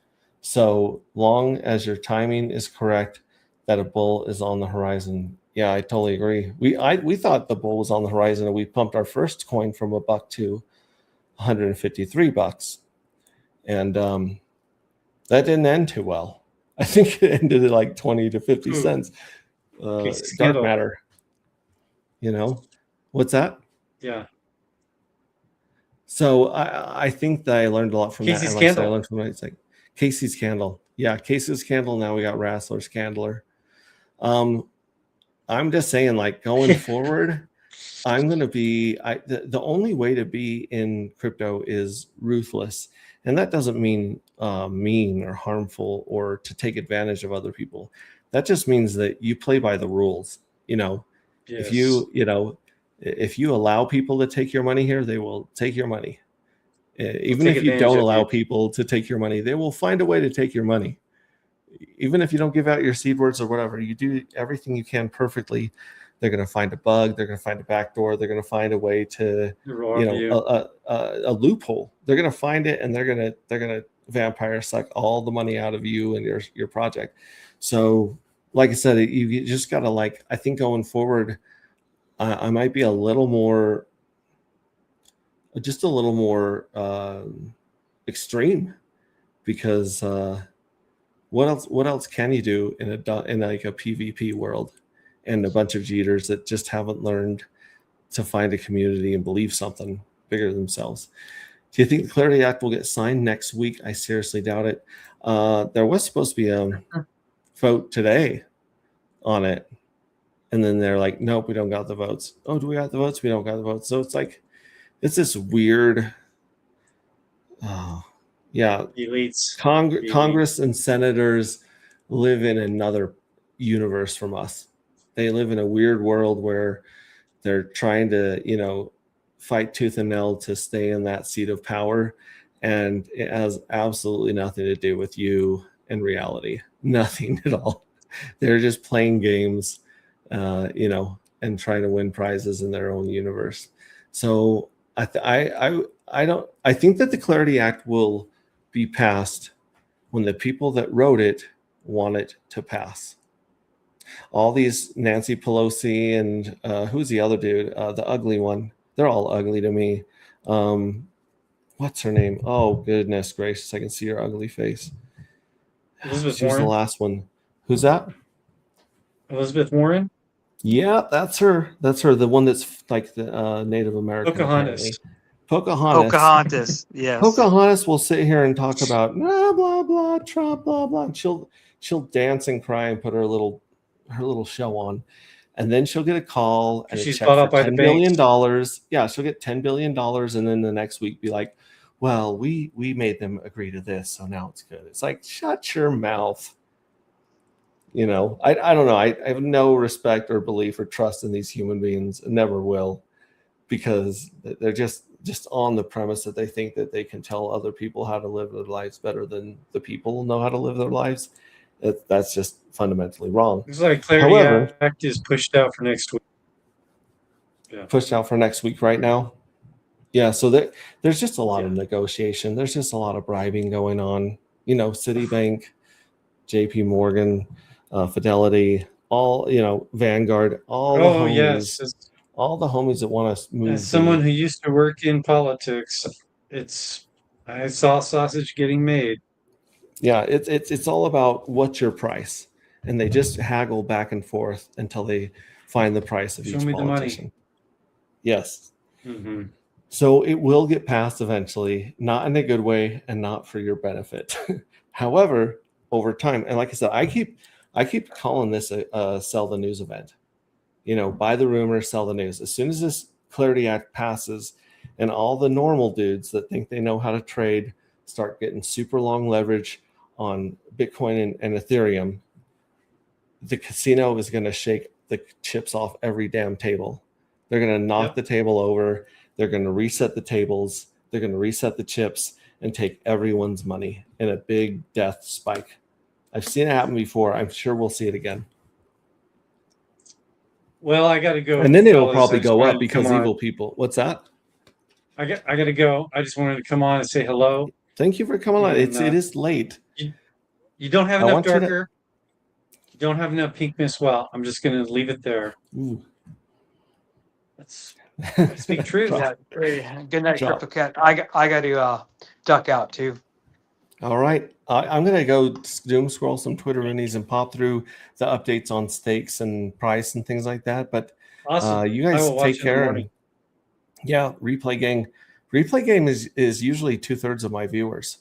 so long as your timing is correct, that a bull is on the horizon. Yeah, I totally agree. We thought the bull was on the horizon, and we pumped our first coin from $1 to $153, and that didn't end too well. I think it ended at like 20 to 50 cents. Dark matter. What's that? Yeah. So I think that I learned a lot from Casey's that. Candle. I learned from it. It's like Casey's Candle. Yeah, Casey's Candle. Now we got Rassler's Candler. I'm just saying, like, going forward, I'm going to be the only way to be in crypto is ruthless. And that doesn't mean mean or harmful or to take advantage of other people. That just means that you play by the rules. Yes. If you allow people to take your money here, they will take your money. Even take if you advantage don't of allow you. people to take your money, they will find a way to take your money. Even if you don't give out your seed words or whatever, you do everything you can perfectly, they're going to find a bug. They're going to find a backdoor. They're going to find a way to, a loophole. They're going to find it, and they're going to vampire suck all the money out of you and your project. So, like I said, you just got to I think going forward, I might be a little more just a little more extreme, because what else can you do in like a PvP world, and a bunch of Jeters that just haven't learned to find a community and believe something bigger than themselves. Do you think the Clarity Act will get signed next week? I seriously doubt it. There was supposed to be a vote today on it, and then they're like, nope, we don't got the votes. Oh, do we got the votes? We don't got the votes. So it's like, it's this weird, Elites. Congress and senators live in another universe from us. They live in a weird world where they're trying to, fight tooth and nail to stay in that seat of power. And it has absolutely nothing to do with you and reality. Nothing at all. They're just playing games, and trying to win prizes in their own universe. So I think that the Clarity Act will be passed when the people that wrote it want it to pass. All these Nancy Pelosi and who's the other dude? The ugly one. They're all ugly to me. What's her name? Oh, goodness gracious. I can see her ugly face. Elizabeth She was Warren. the last one. Who's that? Elizabeth Warren. Yeah, that's her. That's her. The one that's like the Native American. Pocahontas. Pocahontas. Yes. Pocahontas will sit here and talk about blah blah blah Trump blah blah. She'll dance and cry and put her little show on, and then she'll get a call and She's a check bought for up by the $10 billion. banks. Yeah, she'll get $10 billion, and then the next week be like, well, we made them agree to this, so now it's good. It's like, shut your mouth. I don't know. I have no respect or belief or trust in these human beings, and never will, because they're just on the premise that they think that they can tell other people how to live their lives better than the people know how to live their lives. That's just fundamentally wrong. It's like Clarity However, Act is pushed out for next week. Yeah. Pushed out for next week right now. Yeah, so there's just a lot of negotiation. There's just a lot of bribing going on. Citibank, JP Morgan, Fidelity, all, Vanguard, all the homies, Yes. all the homies that want to move. As someone who used to work in politics, I saw sausage getting made. Yeah, it's all about what's your price, and they just haggle back and forth until they find the price of Show each me the money. politician. Yes. Mm-hmm. So it will get passed eventually, not in a good way and not for your benefit. However, over time, and like I said, I keep calling this a sell the news event. Buy the rumor, sell the news. As soon as this Clarity Act passes, and all the normal dudes that think they know how to trade start getting super long leverage on Bitcoin and Ethereum, the casino is going to shake the chips off every damn table. They're going to knock the table over. They're going to reset the tables. They're going to reset the chips and take everyone's money in a big death spike. I've seen it happen before. I'm sure we'll see it again. Well, I got to go. And then it'll fellas. probably I just go wanted up to come because on. evil people. What's that? I got to go. I just wanted to come on and say hello. Thank you for coming on. And, It is late. You don't have I enough want you to- darker. You don't have enough pink Miss Well. I'm just going to leave it there. Ooh. Let's speak truth. Yeah, great. Good night, Drop. Crypto Cat. I got to duck out too. All right. I'm going to go doom scroll some Twitter minis and pop through the updates on stakes and price and things like that. But Awesome. you I guys will watch take it in the care. morning. Yeah, Replay Gang. Replay Game is usually 2/3 of my viewers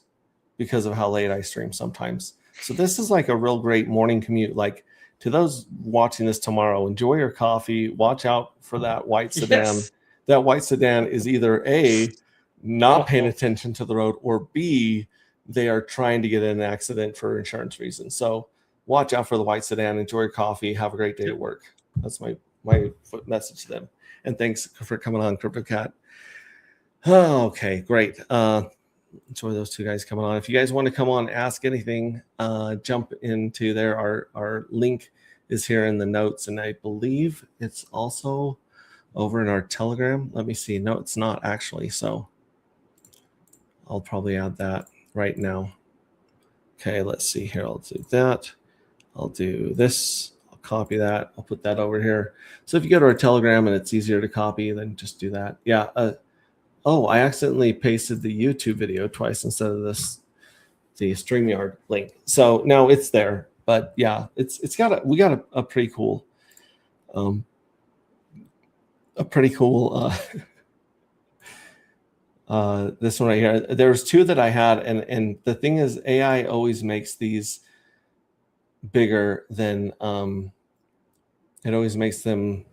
because of how late I stream sometimes. So this is like a real great morning commute. Like, to those watching this tomorrow, enjoy your coffee. Watch out for that white sedan. Yes. That white sedan is either A, not paying attention to the road, or B, they are trying to get in an accident for insurance reasons. So watch out for the white sedan. Enjoy your coffee. Have a great day at work. That's my message to them. And thanks for coming on, Crypto Cat. Oh, okay, great. Enjoy those two guys coming on. If you guys want to come on, ask anything, jump into there. Our link is here in the notes, and I believe it's also over in our Telegram. Let me see. No, it's not actually. So I'll probably add that right now. Okay, let's see here. I'll do that. I'll do this. I'll copy that. I'll put that over here. So if you go to our Telegram and it's easier to copy, then just do that. Yeah. Oh, I accidentally pasted the YouTube video twice instead of the StreamYard link. So now it's there. But yeah, we got a pretty cool this one right here. There's two that I had, and the thing is, AI always makes these bigger than it always makes them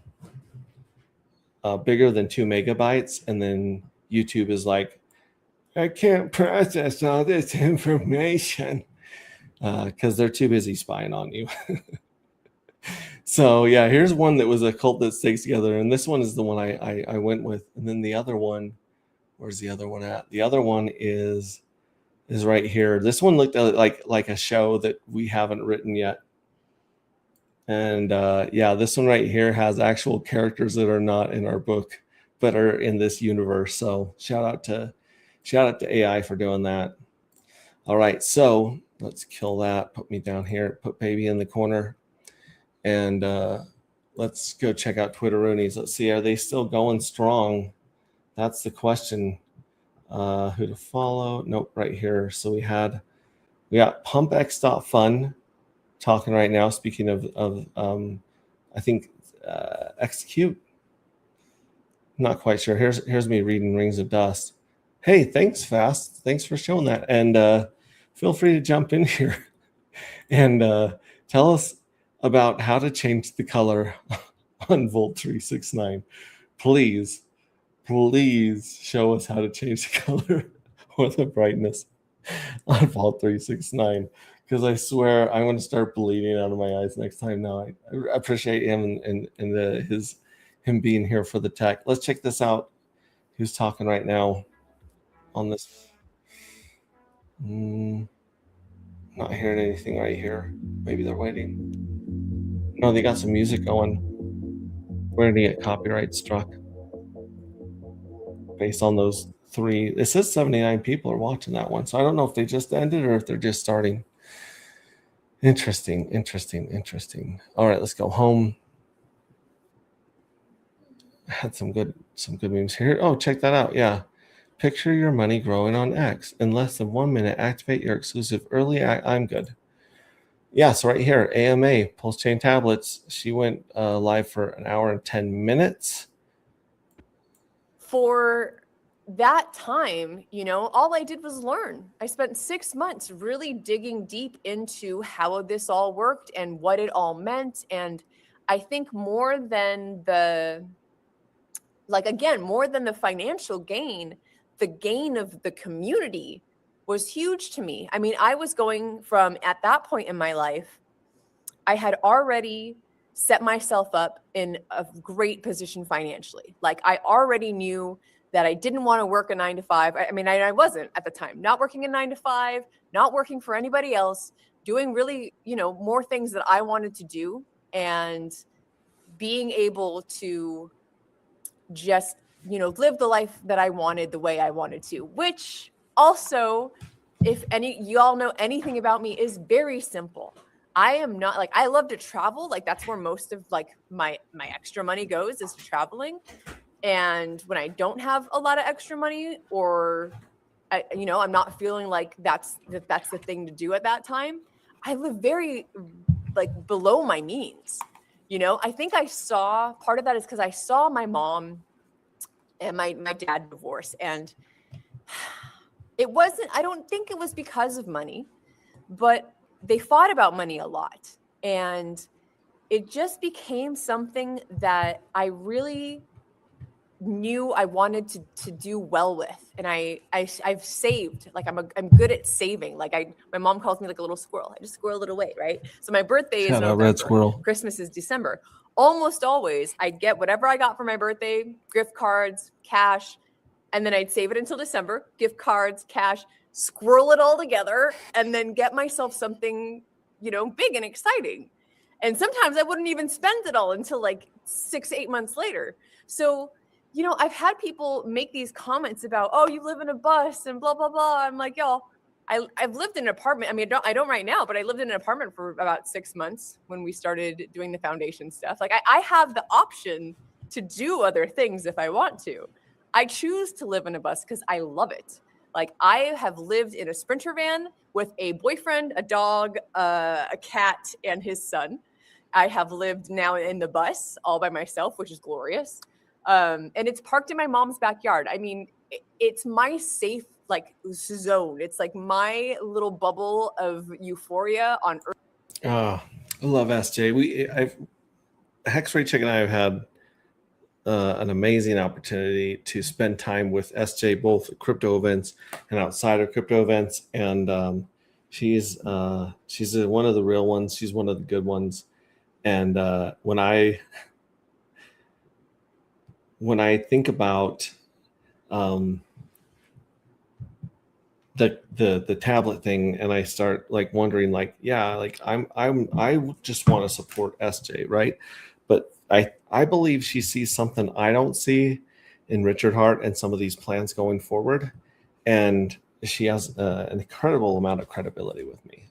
bigger than 2 megabytes, and then YouTube is like, I can't process all this information because they're too busy spying on you. So yeah, here's one that was a cult that stakes together, and this one is the one I went with, and then the other one, where's the other one at? The other one is right here. This one looked like a show that we haven't written yet. And yeah, this one right here has actual characters that are not in our book, but are in this universe. So shout out to AI for doing that. All right, so let's kill that. Put me down here. Put baby in the corner, and let's go check out Twitteroonies. Let's see, are they still going strong? That's the question. Who to follow? Nope, right here. So we got pumpx.fun. Talking right now. Speaking of I think execute. Not quite sure. Here's me reading Rings of Dust. Hey, thanks, Fast. Thanks for showing that. And feel free to jump in here and tell us about how to change the color on Volt 369. Please show us how to change the color or the brightness on Vault 369. Because I swear I'm going to start bleeding out of my eyes next time. Now I appreciate him and him being here for the tech. Let's check this out. Who's talking right now on this? Not hearing anything right here. Maybe they're waiting. No, they got some music going. Where did he get copyright struck? Based on those 3. It says 79 people are watching that one. So I don't know if they just ended or if they're just starting. Interesting. All right, let's go home. I had some good memes here. Oh, check that out. Yeah. Picture your money growing on X. In less than 1 minute, activate your exclusive early I'm good. Yeah, so right here, AMA, Pulse Chain Tablets. She went live for 1 hour and 10 minutes. For that time, all I did was learn. I spent 6 months really digging deep into how this all worked and what it all meant. And I think more than the financial gain, the gain of the community was huge to me. I mean, I was going from, at that point in my life, I had already set myself up in a great position financially. Like, I already knew that I didn't want to work a 9 to 5. I wasn't at the time, not working a 9 to 5, not working for anybody else, doing really, more things that I wanted to do, and being able to just, live the life that I wanted the way I wanted to, which also, if you all know anything about me, is very simple. I am not I love to travel. That's where most of my extra money goes, is traveling. And when I don't have a lot of extra money, or I'm not feeling like that's the thing to do at that time, I live very below my means. I think I saw part of that is because I saw my mom and my dad divorce, and I don't think it was because of money, but they fought about money a lot, and it just became something that I really knew I wanted to do well with. And I've saved, I'm good at saving. My mom calls me like a little squirrel. I just squirrel it away, right? So my birthday is November. Red squirrel. Christmas is December. Almost always I'd get whatever I got for my birthday, gift cards, cash, and then I'd save it until December, gift cards, cash, squirrel it all together, and then get myself something, big and exciting. And sometimes I wouldn't even spend it all until 6-8 months later. So, I've had people make these comments about, oh, you live in a bus and blah, blah, blah. I'm like, y'all, I've lived in an apartment. I mean, I don't right now, but I lived in an apartment for about 6 months when we started doing the foundation stuff. I have the option to do other things if I want to. I choose to live in a bus because I love it. Like, I have lived in a Sprinter van with a boyfriend, a dog, a cat, and his son. I have lived now in the bus all by myself, which is glorious. And it's parked in my mom's backyard. I mean, it's my safe like zone. It's like my little bubble of euphoria on earth. Oh, I love SJ. Hexray Chick and I have had an amazing opportunity to spend time with SJ, both at crypto events and outside of crypto events. And she's one of the real ones. She's one of the good ones. And when I think about the tablet thing, and I start like wondering, like, yeah, like I just want to support SJ, right? But I believe she sees something I don't see in Richard Heart and some of these plans going forward, and she has an incredible amount of credibility with me,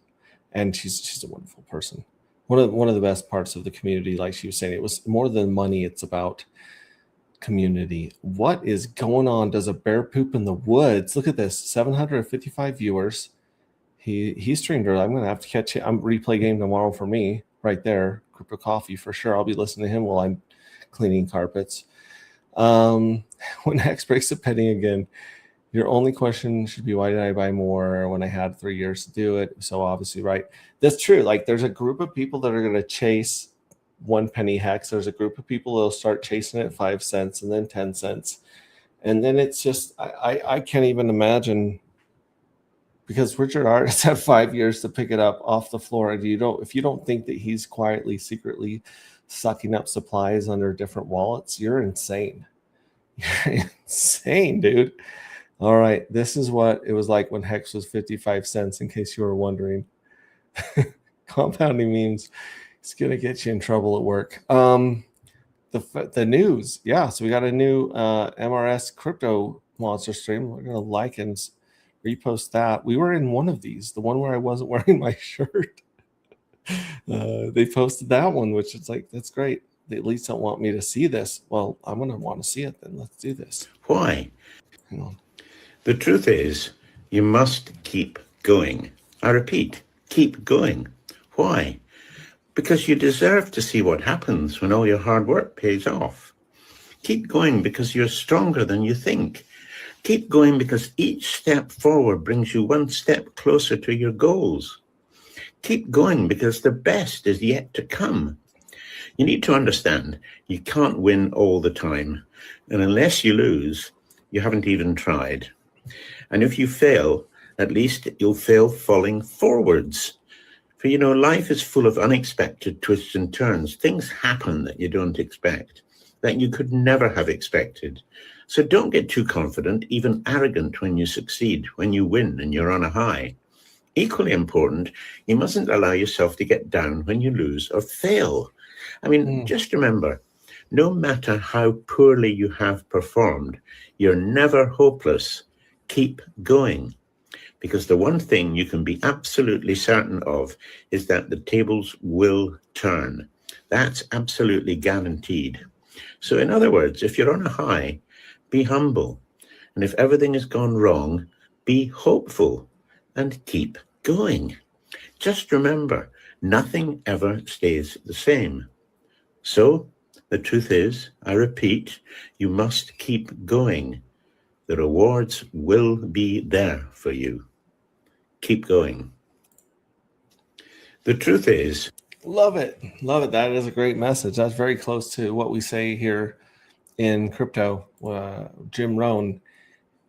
and she's a wonderful person. One of the best parts of the community, like she was saying, it was more than money. It's about community. What is going on? Does a bear poop in the woods? Look at this, 755 viewers. He streamed her. I'm gonna have to catch it. I'm replay game tomorrow for me right there. Crypto Coffee for sure. I'll be listening to him while I'm cleaning carpets. When Hex breaks a penny again, your only question should be, why did I buy more when I had 3 years to do it? So obviously, right. That's true. Like, there's a group of people that are going to chase 1 penny Hex. There's a group of people that'll start chasing it 5 cents and then 10 cents. And then it's just, I can't even imagine, because Richard Hart has had 5 years to pick it up off the floor. And if you don't think that he's quietly, secretly sucking up supplies under different wallets, you're insane. You're insane, dude. All right, this is what it was like when Hex was 55 cents, in case you were wondering. Compounding memes, it's going to get you in trouble at work. The news, yeah, so we got a new MRS crypto monster stream. We're going to like and repost that. We were in one of these, the one where I wasn't wearing my shirt. They posted that one, which is like, that's great. They at least don't want me to see this. Well, I'm going to want to see it then. Let's do this. Why? Hang on. The truth is, you must keep going. I repeat, keep going. Why? Because you deserve to see what happens when all your hard work pays off. Keep going because you're stronger than you think. Keep going because each step forward brings you one step closer to your goals. Keep going because the best is yet to come. You need to understand, you can't win all the time. And unless you lose, you haven't even tried. And if you fail, at least you'll fail falling forwards. For, life is full of unexpected twists and turns. Things happen that you don't expect, that you could never have expected. So don't get too confident, even arrogant when you succeed, when you win and you're on a high. Equally important, you mustn't allow yourself to get down when you lose or fail. I mean, just remember, no matter how poorly you have performed, you're never hopeless. Keep going, because the one thing you can be absolutely certain of is that the tables will turn. That's absolutely guaranteed. So in other words, if you're on a high, be humble. And if everything has gone wrong, be hopeful and keep going. Just remember, nothing ever stays the same. So the truth is, I repeat, you must keep going. The rewards will be there for you. Keep going. The truth is... Love it. Love it. That is a great message. That's very close to what we say here in crypto. Jim Rohn,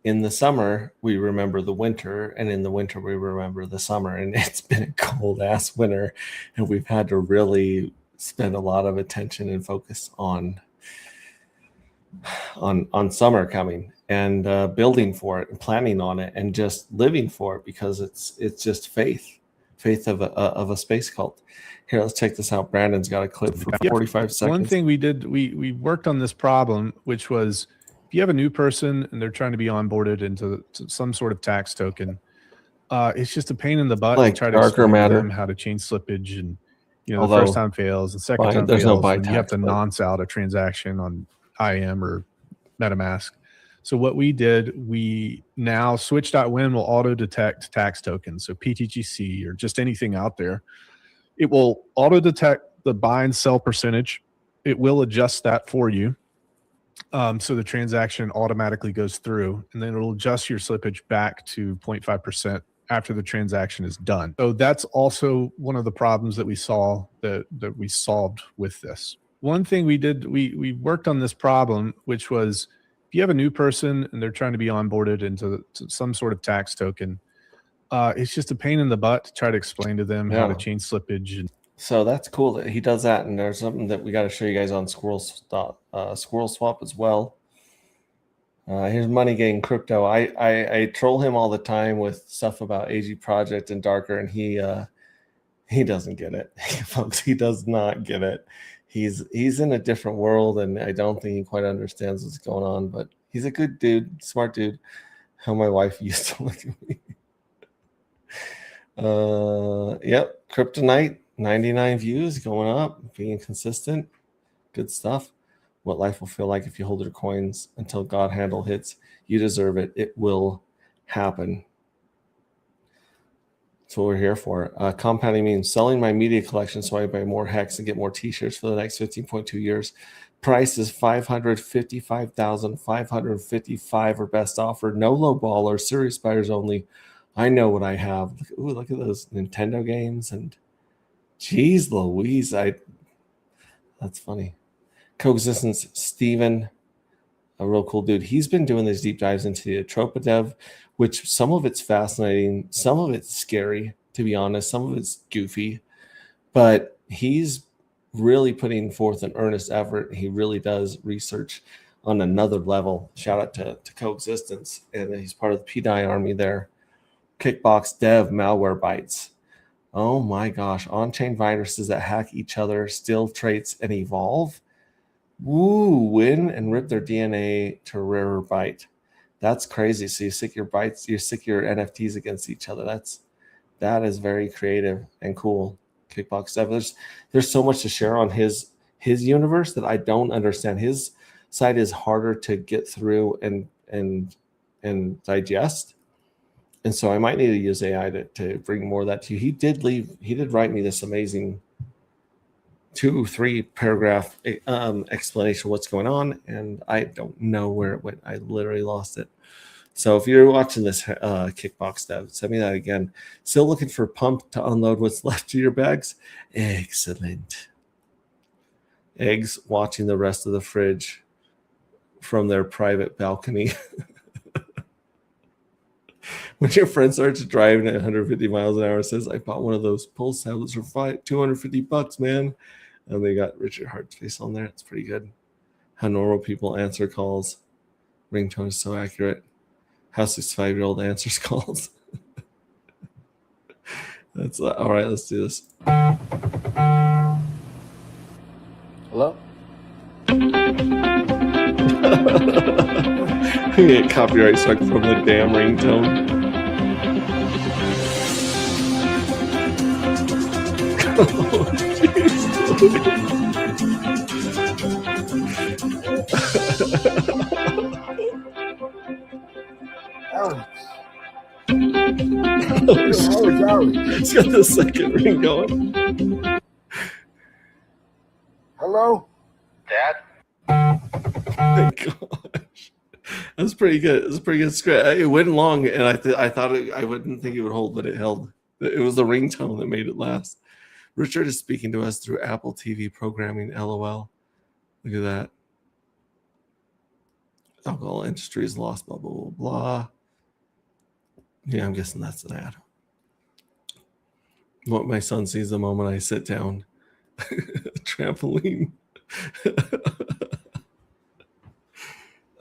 in the summer, we remember the winter, and in the winter, we remember the summer. And it's been a cold-ass winter, and we've had to really spend a lot of attention and focus on summer coming, and building for it and planning on it and just living for it, because it's just faith of a space cult. Here, let's check this out. Brandon's got a clip for 45 seconds. One thing we did, we worked on this problem, which was, if you have a new person and they're trying to be onboarded into some sort of tax token, it's just a pain in the butt Like to try to darker explain to matter. them how to change slippage, and the Although, first time fails, the second time there's fails, no buy and you have tax, to but- nonce out a transaction on IAM or MetaMask. So what we did, we now Switch.win will auto detect tax tokens. So PTGC or just anything out there. It will auto detect the buy and sell percentage. It will adjust that for you. So the transaction automatically goes through, and then it'll adjust your slippage back to 0.5% after the transaction is done. So that's also one of the problems that we saw that we solved with this. One thing we did, we worked on this problem, which was if you have a new person and they're trying to be onboarded into some sort of tax token, it's just a pain in the butt to try to explain to them how to change slippage. And so that's cool that he does that. And there's something that we got to show you guys on Squirrel Swap as well. Here's Money Gang Crypto. I troll him all the time with stuff about AG Project and Darker, and he doesn't get it. Folks, he does not get it. He's in a different world, and I don't think he quite understands what's going on, but he's a good dude, smart dude. How my wife used to look at me. Yep, Kryptonite, 99 views, going up, being consistent. Good stuff. What life will feel like if you hold your coins until God handle hits. You deserve it. It will happen. That's what we're here for. Compounding means selling my media collection so I buy more Hex and get more t-shirts for the next 15.2 years. Price is $555,555 or best offer. No low baller, serious buyers only. I know what I have. Look at those Nintendo games, and geez Louise, that's funny. Coexistence, Steven, a real cool dude. He's been doing these deep dives into the Atropa Dev, which some of it's fascinating, some of it's scary, to be honest, some of it's goofy, but he's really putting forth an earnest effort. He really does research on another level. Shout out to Coexistence, and he's part of the PDI army there. Kickbox Dev, malware bites. Oh my gosh, on-chain viruses that hack each other, steal traits, and evolve. Woo, win and rip their DNA to rarer byte. That's crazy. So you stick your bytes, you stick your NFTs against each other. That is very creative and cool. Kickbox Dev. There's so much to share on his universe that I don't understand. His side is harder to get through and digest. And so I might need to use AI to bring more of that to you. He did write me this amazing 2-3 paragraph explanation of what's going on, and I don't know where it went. I literally lost it. So if you're watching this Kickbox Dev, send me that again. Still looking for pump to unload what's left of your bags? Excellent. Eggs watching the rest of the fridge from their private balcony. When your friend starts driving at 150 miles an hour, says, I bought one of those pulse tablets for $250, man. And they got Richard Hart's face on there. It's pretty good. How normal people answer calls. Ringtone is so accurate. How 65-year-old answers calls. That's all right. Let's do this. Hello? We get copyright struck from the damn ringtone. Oh, geez. It's got the second ring going. Hello? Dad? My gosh. That's pretty good. It's a pretty good script. It went long, and I thought I wouldn't think it would hold, but it held. It was the ringtone that made it last. Richard is speaking to us through Apple TV programming, LOL. Look at that. Alcohol industry is lost, blah, blah, blah, blah. Yeah, I'm guessing that's an ad. What my son sees the moment I sit down. Trampoline.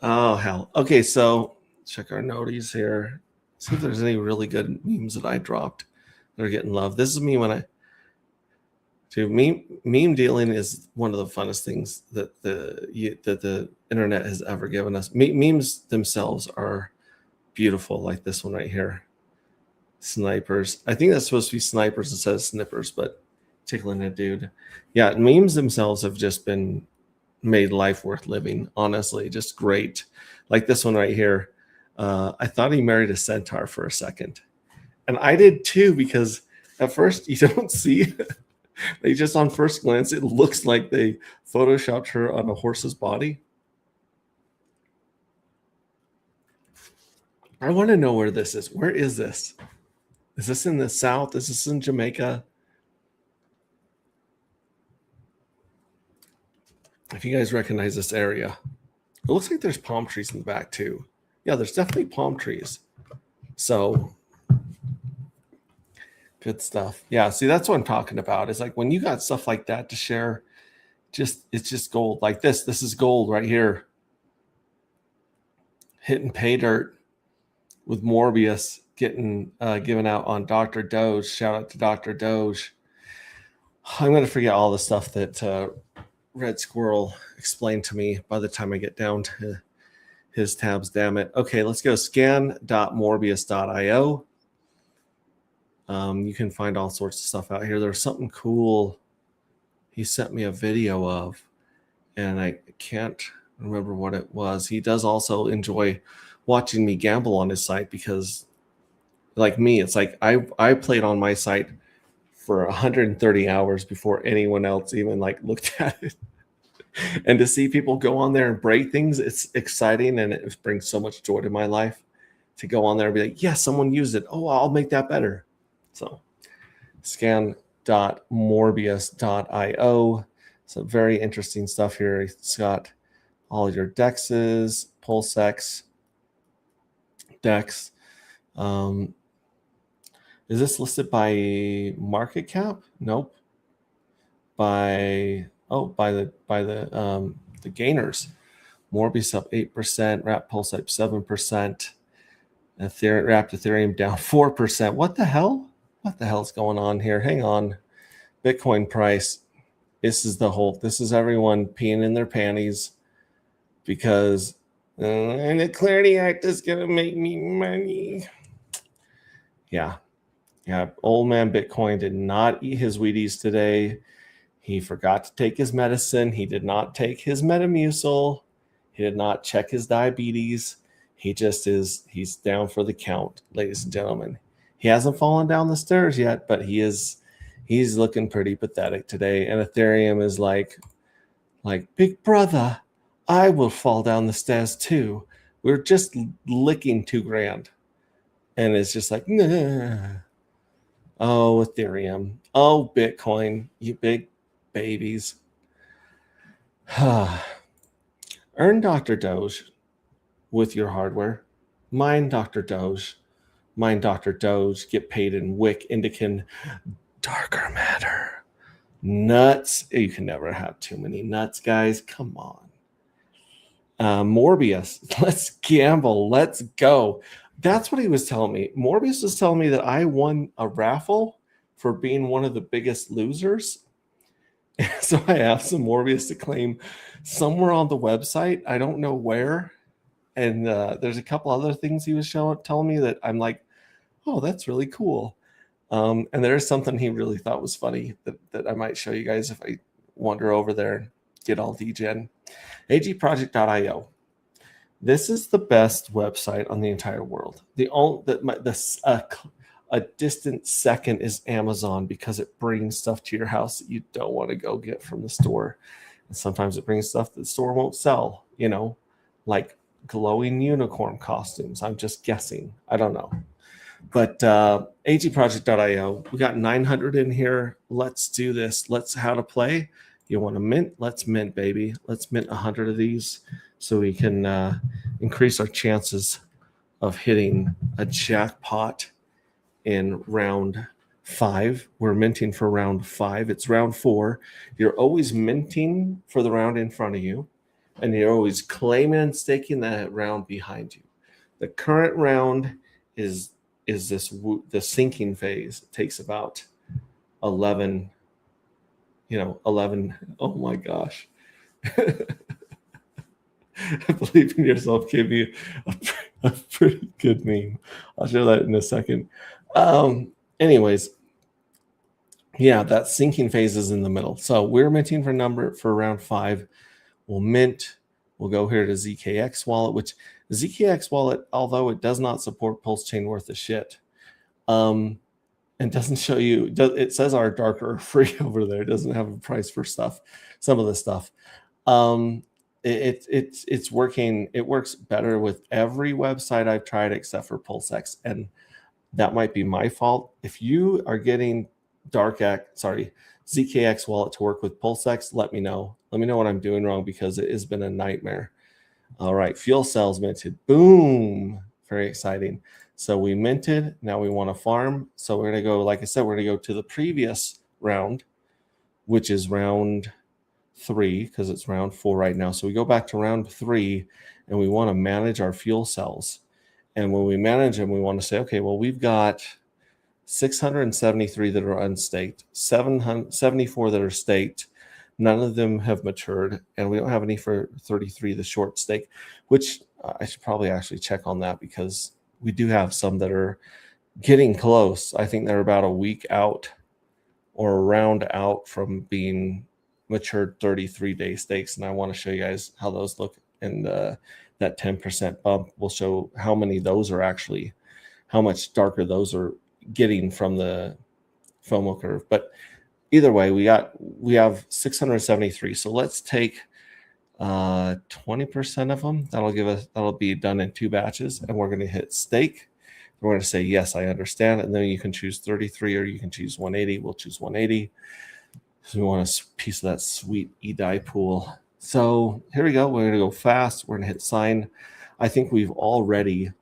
Oh, hell. Okay, so check our noties here. See if there's any really good memes that I dropped that are getting love. This is me when meme dealing is one of the funnest things that the internet has ever given us. Memes themselves are beautiful, like this one right here. Snipers. I think that's supposed to be snipers instead of snippers, but tickling a dude. Yeah, memes themselves have just been made life worth living. Honestly, just great. Like this one right here. I thought he married a centaur for a second, and I did too, because at first you don't see they just on first glance it looks like they photoshopped her on a horse's body. I want to know where this is. Where is this? Is this in the South? Is this in Jamaica? If you guys recognize this area, it looks like there's palm trees in the back too. Yeah, there's definitely palm trees. So good stuff. Yeah, see, that's what I'm talking about. It's like when you got stuff like that to share, it's just gold. Like this is gold right here. Hitting pay dirt with Morbius getting given out on Dr. Doge. Shout out to Dr. Doge. I'm going to forget all the stuff that Red Squirrel explained to me by the time I get down to his tabs. Damn it. Okay, let's go scan.morbius.io. You can find all sorts of stuff out here. There's something cool he sent me a video of, and I can't remember what it was. He does also enjoy watching me gamble on his site because, like me, it's like I played on my site for 130 hours before anyone else even like looked at it. And to see people go on there and break things, it's exciting, and it brings so much joy to my life to go on there and be like, yes, someone used it. Oh, I'll make that better. So scan.morbius.io. So very interesting stuff here. It's got all your dexes, PulseX dex. Is this listed by market cap? Nope. By the gainers. Morbius up 8%, Wrapped Pulse up 7%, Wrapped Ethereum down 4%. What the hell? What the hell's going on here? Hang on. Bitcoin price. This is everyone peeing in their panties because and the Clarity Act is gonna make me money. Yeah. Old man Bitcoin did not eat his Wheaties today. He forgot to take his medicine. He did not take his Metamucil. He did not check his diabetes. He's down for the count, ladies and gentlemen. He hasn't fallen down the stairs yet, but he's looking pretty pathetic today. And Ethereum is like big brother, I will fall down the stairs too. We're just licking $2,000. And it's just like, nah. Oh, Ethereum. Oh, Bitcoin, you big babies. Earn Dr. Doge with your hardware. Mine Dr. Doge. Mine Dr. Doge. Get paid in Wick, Indican, darker matter. Nuts. You can never have too many nuts, guys. Come on. Morbius. Let's gamble. Let's go. That's what he was telling me. Morbius was telling me that I won a raffle for being one of the biggest losers. So I have some Morbius to claim somewhere on the website. I don't know where. And there's a couple other things he was telling me that I'm like, oh, that's really cool. And there's something he really thought was funny that I might show you guys if I wander over there and get all degen. agproject.io. This is the best website on the entire world. A distant second is Amazon because it brings stuff to your house that you don't want to go get from the store. And sometimes it brings stuff that the store won't sell, like glowing unicorn costumes. I'm just guessing. I don't know. But agproject.io, we got 900 in here. Let's do this. How to play. You want to mint? Let's mint, baby. Let's mint 100 of these so we can increase our chances of hitting a jackpot in round 5. We're minting for round 5. It's round 4. You're always minting for the round in front of you, and you're always claiming and staking that round behind you. The current round is the sinking phase. It takes about 11. Oh my gosh. Believe in yourself gave me a pretty good meme. I'll share that in a second. Anyways, yeah, that sinking phase is in the middle. So we're minting for round 5. We'll mint. We'll go here to ZKX wallet, which the ZKX wallet, although it does not support Pulse Chain worth of shit, and doesn't show you, it says our darker are free over there. It doesn't have a price for stuff, some of the stuff. It's working. It works better with every website I've tried except for PulseX, and that might be my fault. If you are getting ZKX wallet to work with PulseX, let me know. Let me know what I'm doing wrong, because it has been a nightmare. All right, fuel cells minted. Boom. Very exciting. So we minted. Now we want to farm. So we're going to go, like I said, we're going to go to the previous round, which is round 3, because it's round 4 right now. So we go back to round 3, and we want to manage our fuel cells. And when we manage them, we want to say, okay, well, we've got 673 that are unstaked, 774 that are staked. None of them have matured, and we don't have any for 33, the short stake, which I should probably actually check on that, because we do have some that are getting close. I think they're about a week out or a round out from being matured 33-day stakes, and I want to show you guys how those look. And that 10% bump will show how many those are actually, how much darker those are getting from the FOMO curve. But either way, we have 673. So let's take 20% of them. That'll be done in 2 batches, and we're going to hit stake. We're going to say, yes, I understand. And then you can choose 33 or you can choose 180. We'll choose 180. So we want a piece of that sweet eDai pool. So here we go. We're going to go fast. We're going to hit sign. I think we've already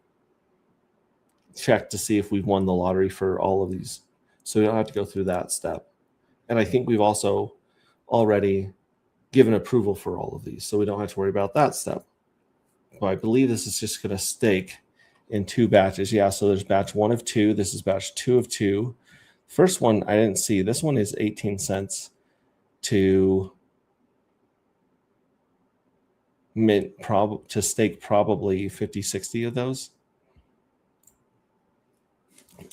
checked to see if we've won the lottery for all of these. So we don't have to go through that step. And I think we've also already given approval for all of these. So we don't have to worry about that step. Well, I believe this is just going to stake in 2 batches. Yeah, so there's batch 1 of 2. This is batch 2 of 2. First one I didn't see. This one is 18 cents to mint, to stake probably 50, 60 of those.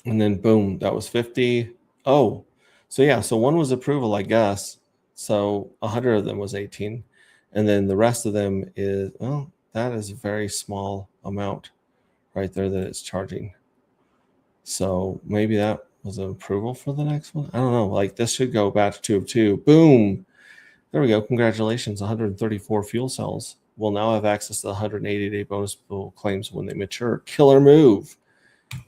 And then boom, that was 50. Oh, so yeah, so one was approval, I guess. So 100 of them was 18. And then the rest of them is, well, that is a very small amount right there that it's charging. So maybe that was an approval for the next one. I don't know. Like, this should go batch 2 of 2. Boom. There we go. Congratulations. 134 fuel cells will now have access to the 180-day bonus pool claims when they mature. Killer move.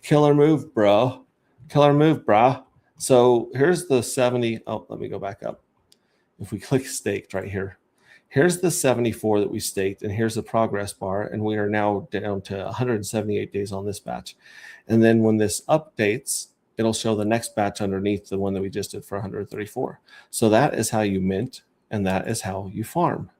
Killer move, bro. Killer move, bro. So here's the 70. Oh, let me go back up. If we click staked right here, here's the 74 that we staked, and here's the progress bar, and we are now down to 178 days on this batch. And then when this updates, it'll show the next batch underneath the one that we just did for 134. So that is how you mint, and that is how you farm.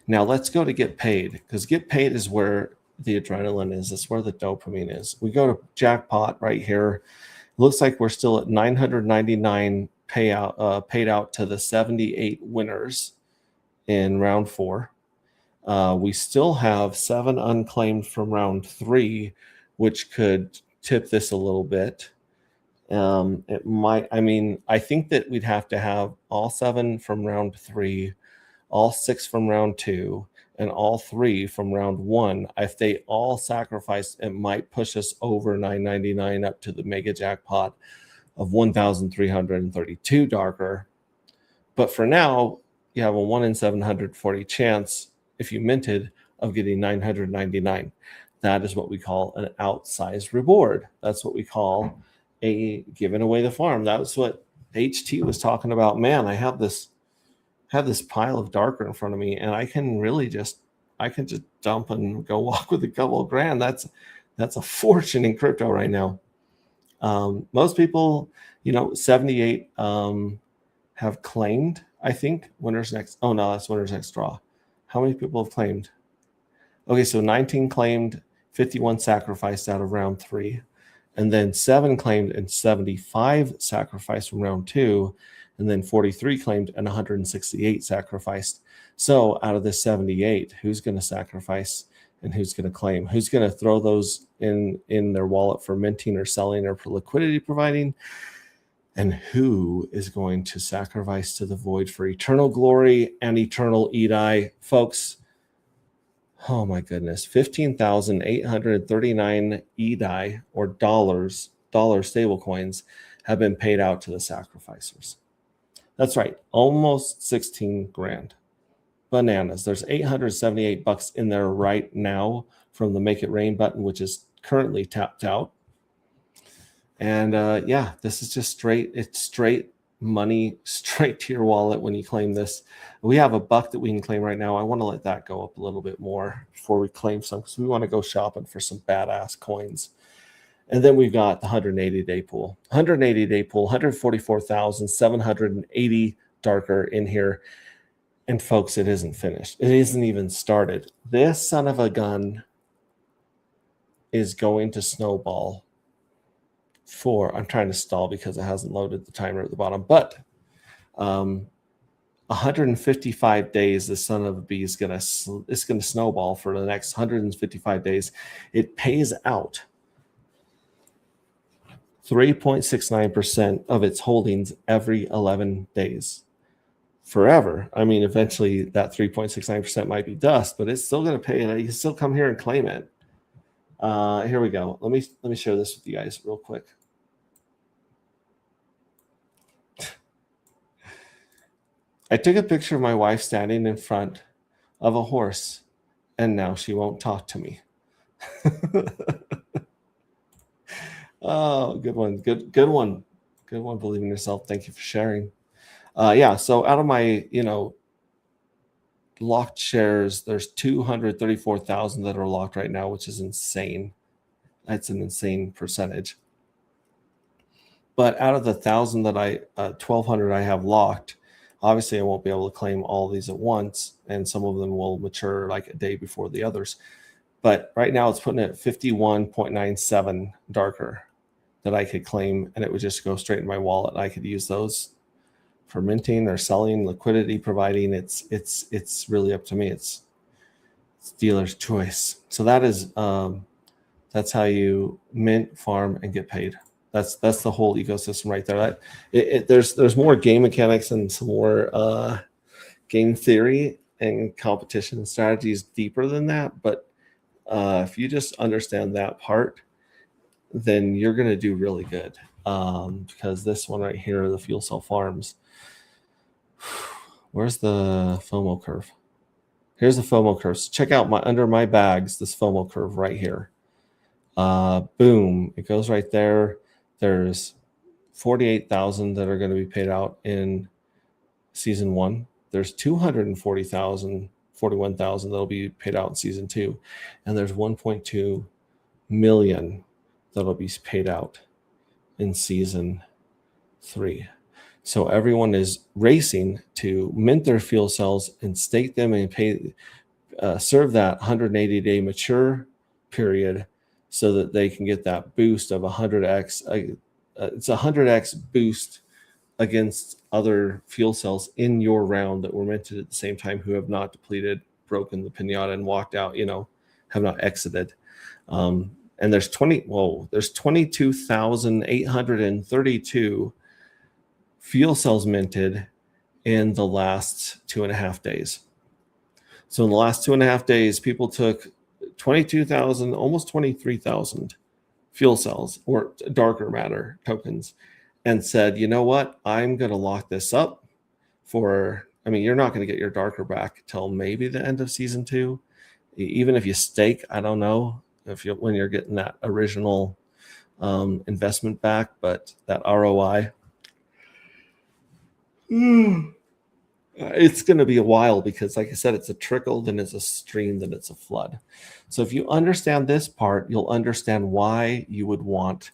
Now let's go to get paid, because get paid is where the adrenaline is. It's where the dopamine is. We go to jackpot right here. It looks like we're still at 999 payout, paid out to the 78 winners in round 4. We still have 7 unclaimed from round 3, which could tip this a little bit. It might, I mean, I think that we'd have to have all 7 from round 3, all 6 from round 2, and all 3 from round 1. If they all sacrifice, it might push us over 999 up to the mega jackpot of 1,332 darker. But for now, you have a 1 in 740 chance, if you minted, of getting 999. That is what we call an outsized reward. That's what we call a giving away the farm. That's what HT was talking about. Man, I have this pile of darker in front of me, and I can just dump and go walk with a couple of grand. That's a fortune in crypto right now. Most people, 78 have claimed, I think, winners next. Oh no, that's winners next draw. How many people have claimed? Okay, so 19 claimed, 51 sacrificed out of round 3, and then 7 claimed and 75 sacrificed from round 2, and then 43 claimed and 168 sacrificed. So out of the 78, who's going to sacrifice and who's going to claim? Who's going to throw those in their wallet for minting or selling or for liquidity providing? And who is going to sacrifice to the void for eternal glory and eternal Edai? Folks, oh my goodness, 15,839 Edai, or dollar stable coins, have been paid out to the sacrificers. That's right, almost 16 grand. Bananas. There's $878 in there right now from the Make It Rain button, which is currently tapped out. And yeah, this is just straight money straight to your wallet when you claim this. We have $1 that we can claim right now. I want to let that go up a little bit more before we claim some, because we want to go shopping for some badass coins. And then we've got the 180-day pool. 180-day pool, 144,780 darker in here. And folks, it isn't finished. It isn't even started. This son of a gun is going to snowball for, I'm trying to stall because it hasn't loaded the timer at the bottom, but 155 days, the son of a bee is gonna snowball for the next 155 days. It pays out 3.69% of its holdings every 11 days. Forever. I mean, eventually that 3.69% might be dust, but it's still going to pay. You can still come here and claim it. Here we go. Let me share this with you guys real quick. I took a picture of my wife standing in front of a horse, and now she won't talk to me. Oh, good one. Good one. Good one. Believe in yourself. Thank you for sharing. Yeah, so out of my, locked shares, there's 234,000 that are locked right now, which is insane. That's an insane percentage. But out of the 1,000 that 1,200 I have locked, obviously I won't be able to claim all these at once, and some of them will mature like a day before the others. But right now it's putting it at 51.97 darker that I could claim, and it would just go straight in my wallet. I could use those for minting or selling, liquidity providing. It's really up to me. It's dealer's choice. So that is that's how you mint, farm, and get paid. That's the whole ecosystem right there. There's more game mechanics and some more game theory and competition strategies deeper than that. But if you just understand that part, then you're going to do really good. Because this one right here, the fuel cell farms, where's the FOMO curve? Here's the FOMO curve. So check out under my bags, this FOMO curve right here. Boom, it goes right there. There's 48,000 that are going to be paid out in season 1. There's 240,000, 41,000 that'll be paid out in season 2, and there's 1.2 million that'll be paid out in season 3. So everyone is racing to mint their fuel cells and stake them and pay, serve that 180-day mature period, so that they can get that boost of 100x. It's a 100x boost against other fuel cells in your round that were minted at the same time, who have not depleted, broken the pinata, and walked out. Have not exited. And there's 22,832 fuel cells minted in the last 2.5 days. So in the last 2.5 days, people took 22,000, almost 23,000 fuel cells, or darker matter tokens, and said, you know what, I'm going to lock this up for, you're not going to get your darker back till maybe the end of season 2. Even if you stake, I don't know when you're getting that original investment back, but that ROI, it's going to be a while, because like I said, it's a trickle, then it's a stream, then it's a flood. So if you understand this part, you'll understand why you would want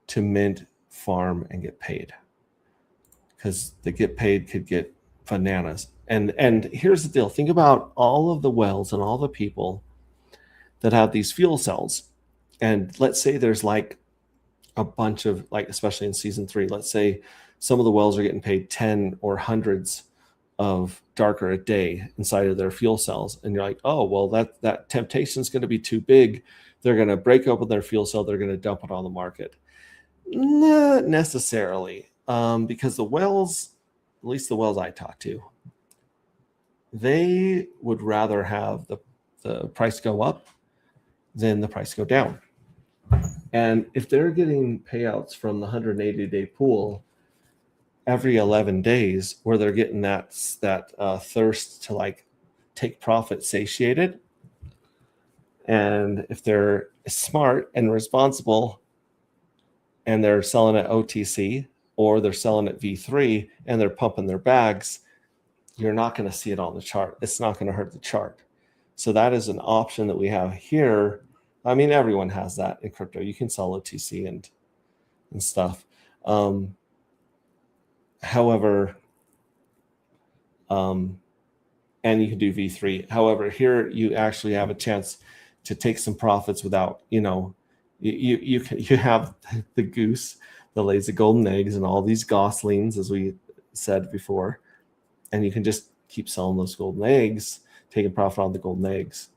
to mint, farm, and get paid, because the get paid could get bananas. And here's the deal. Think about all of the wells and all the people that have these fuel cells. And let's say there's like a bunch of, like, especially in season 3, let's say some of the wells are getting paid 10 or hundreds of darker a day inside of their fuel cells, and you're like, oh well, that temptation is going to be too big. They're going to break open their fuel cell, they're going to dump it on the market. Not necessarily, because the whales, at least the whales I talk to, they would rather have the price go up than the price go down. And if they're getting payouts from the 180-day pool every 11 days, where they're getting that thirst to like take profit satiated, and if they're smart and responsible and they're selling at OTC or they're selling at V3 and they're pumping their bags, you're not going to see it on the chart. It's not going to hurt the chart. So that is an option that we have here. I mean, everyone has that in crypto. You can sell OTC and stuff. However, and you can do V3. However, here you actually have a chance to take some profits without, you have the goose that lays the golden eggs and all these goslings, as we said before, and you can just keep selling those golden eggs, taking profit on the golden eggs,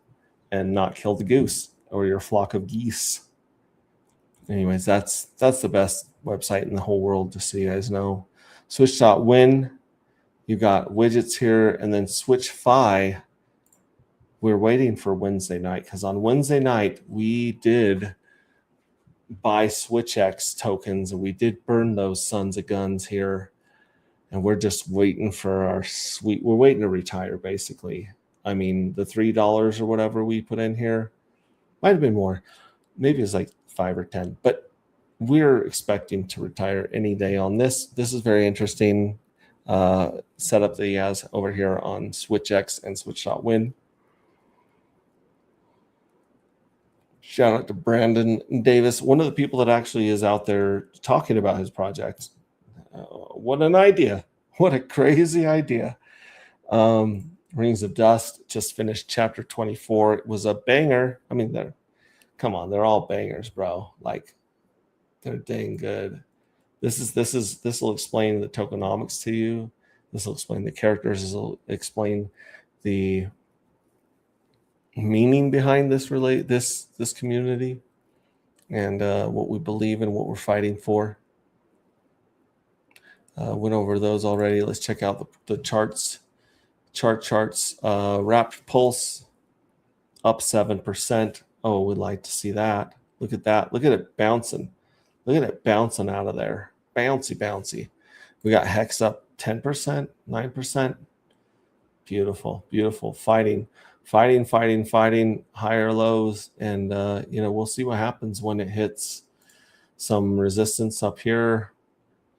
and not kill the goose or your flock of geese. Anyways, that's the best website in the whole world, just so you guys know. Switch.win. You got widgets here, and then SwitchFi. We're waiting for Wednesday night, because on Wednesday night we did buy SwitchX tokens, and we did burn those sons of guns here, and we're just waiting for our we're waiting to retire, basically. I mean, the $3 or whatever we put in here might have been more. Maybe it's like 5 or 10, but we're expecting to retire any day on this. This is very interesting setup that he has over here on SwitchX and Switch.win. Shout out to Brandon Davis, one of the people that actually is out there talking about his project. What an idea. What a crazy idea. Rings of Dust just finished chapter 24. It was a banger. I mean, they're all bangers, bro. Like, they're dang good. This will explain the tokenomics to you. This will explain the characters. This will explain the meaning behind this community, and what we believe and what we're fighting for. Went over those already. Let's check out the charts. Charts. Wrapped Pulse up 7%. Oh, we'd like to see that. Look at that. Look at it bouncing. Look at it bouncing out of there. Bouncy. We got Hex up 10%, 9%. Beautiful. Fighting. Higher lows. And, we'll see what happens when it hits some resistance up here.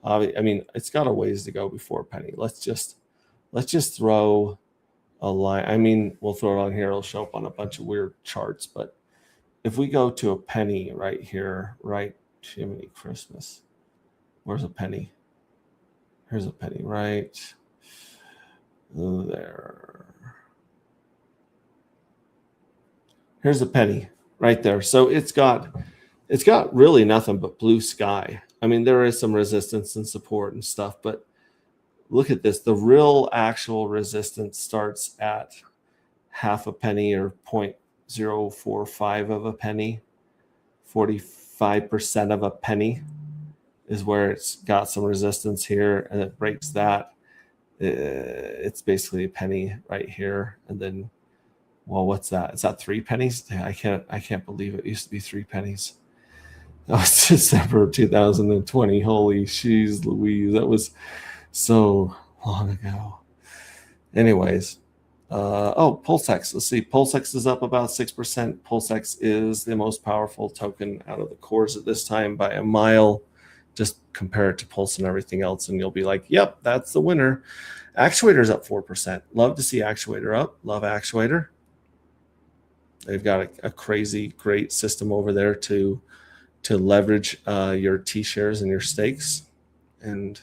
I mean, it's got a ways to go before penny. Let's just throw a line. I mean, we'll throw it on here. It'll show up on a bunch of weird charts. But if we go to a penny right here, right? Jiminy Christmas. Where's a penny? Here's a penny right there. Here's a penny right there. So it's got really nothing but blue sky. I mean, there is some resistance and support and stuff, but look at this. The real actual resistance starts at half a penny or 0.045 of a penny. 45% of a penny is where it's got some resistance here, and it breaks that. It's basically a penny right here, and then, well, what's that? Is that 3 pennies? I can't believe it used to be 3 pennies. That was December of 2020. Holy jeez Louise, that was so long ago. Anyways, PulseX. Let's see. PulseX is up about 6%. PulseX is the most powerful token out of the cores at this time by a mile. Just compare it to Pulse and everything else, and you'll be like, yep, that's the winner. Actuator's up 4%. Love to see Actuator up. Love Actuator. They've got a crazy great system over there to leverage your T-shares and your stakes and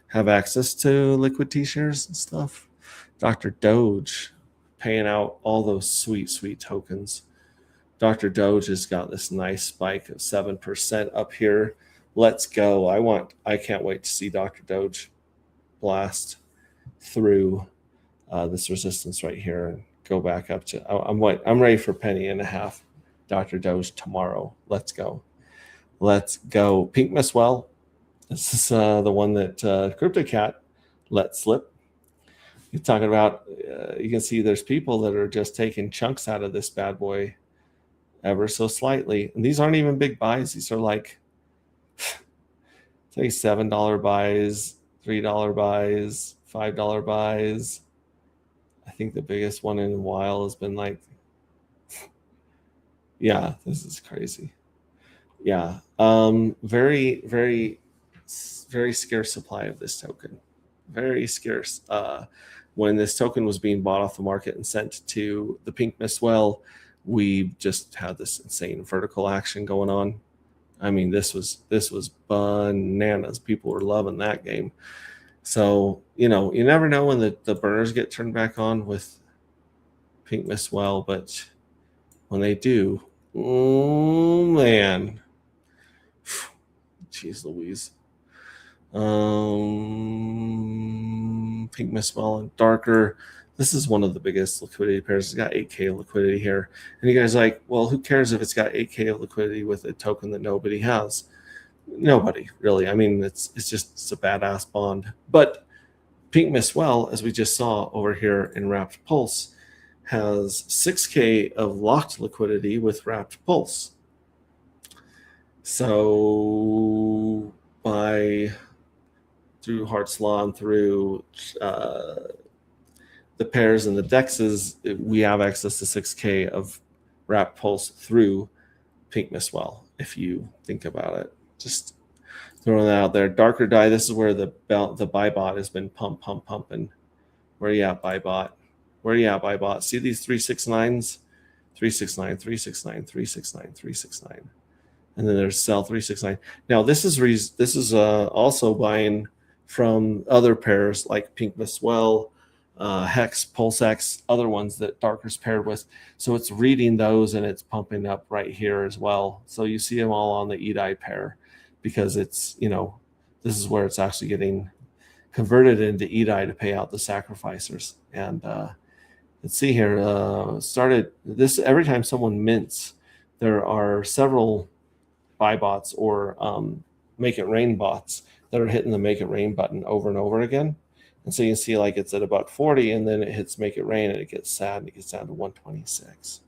have access to liquid T-shares and stuff. Dr. Doge paying out all those sweet tokens. Dr. Doge has got this nice spike of 7% up here. Let's go. I can't wait to see Dr. Doge blast through this resistance right here and go back up to, I'm ready for penny and a half Dr. Doge tomorrow. Let's go. Let's go. Pink Miss Well. This is the one that CryptoCat let slip. You're talking about, you can see there's people that are just taking chunks out of this bad boy ever so slightly. And these aren't even big buys. These are like, say, $7 buys, $3 buys, $5 buys. I think the biggest one in a while has been like, yeah, this is crazy. Yeah. Very, very, very scarce supply of this token. Very scarce. When this token was being bought off the market and sent to the Pink Miss Well, we just had this insane vertical action going on. I mean, this was bananas. People were loving that game. So, you know, you never know when the burners get turned back on with Pink Miss Well, but when they do, oh man, jeez Louise. Pink Miss Well and Darker. This is one of the biggest liquidity pairs. It's got 8K of liquidity here. And you guys are like, well, who cares if it's got 8K of liquidity with a token that nobody has? Nobody, really. I mean, it's a badass bond. But Pink Miss Well, as we just saw over here in Wrapped Pulse, has 6K of locked liquidity with Wrapped Pulse. So through Hart's Law and through the pairs and the dexes, we have access to 6K of Wrapped Pulse through Pink Miss Well, if you think about it. Just throwing that out there. Darker Die, this is where the buy bot has been pumping. Where you at, buy bot? Where you at, buy bot? See these 369s? 369, 369, 369, 369. And then there's sell 369. Now this is also buying from other pairs like Pink Miss Well, Hex, PulseX, other ones that Darker's paired with. So it's reading those and it's pumping up right here as well. So you see them all on the EDI pair because it's, you know, this is where it's actually getting converted into EDI to pay out the sacrificers. And let's see here, started this every time someone mints, there are several buy bots or make it rain bots that are hitting the make it rain button over and over again. And so you can see like it's at $1.40 and then it hits make it rain and it gets sad and it gets down to 126.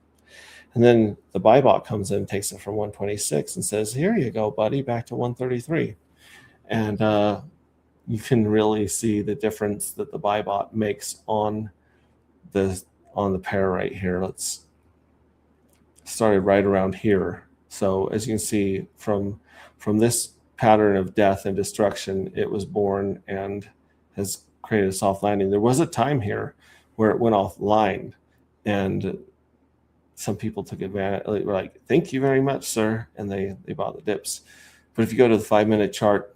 And then the buy bot comes in, takes it from 126 and says, here you go, buddy, back to 133. And you can really see the difference that the buy bot makes on the pair right here. Let's started right around here. So as you can see from this pattern of death and destruction, it was born and has created a soft landing. There was a time here where it went offline and some people took advantage. They were like, thank you very much, sir. And they bought the dips. But if you go to the 5-minute chart,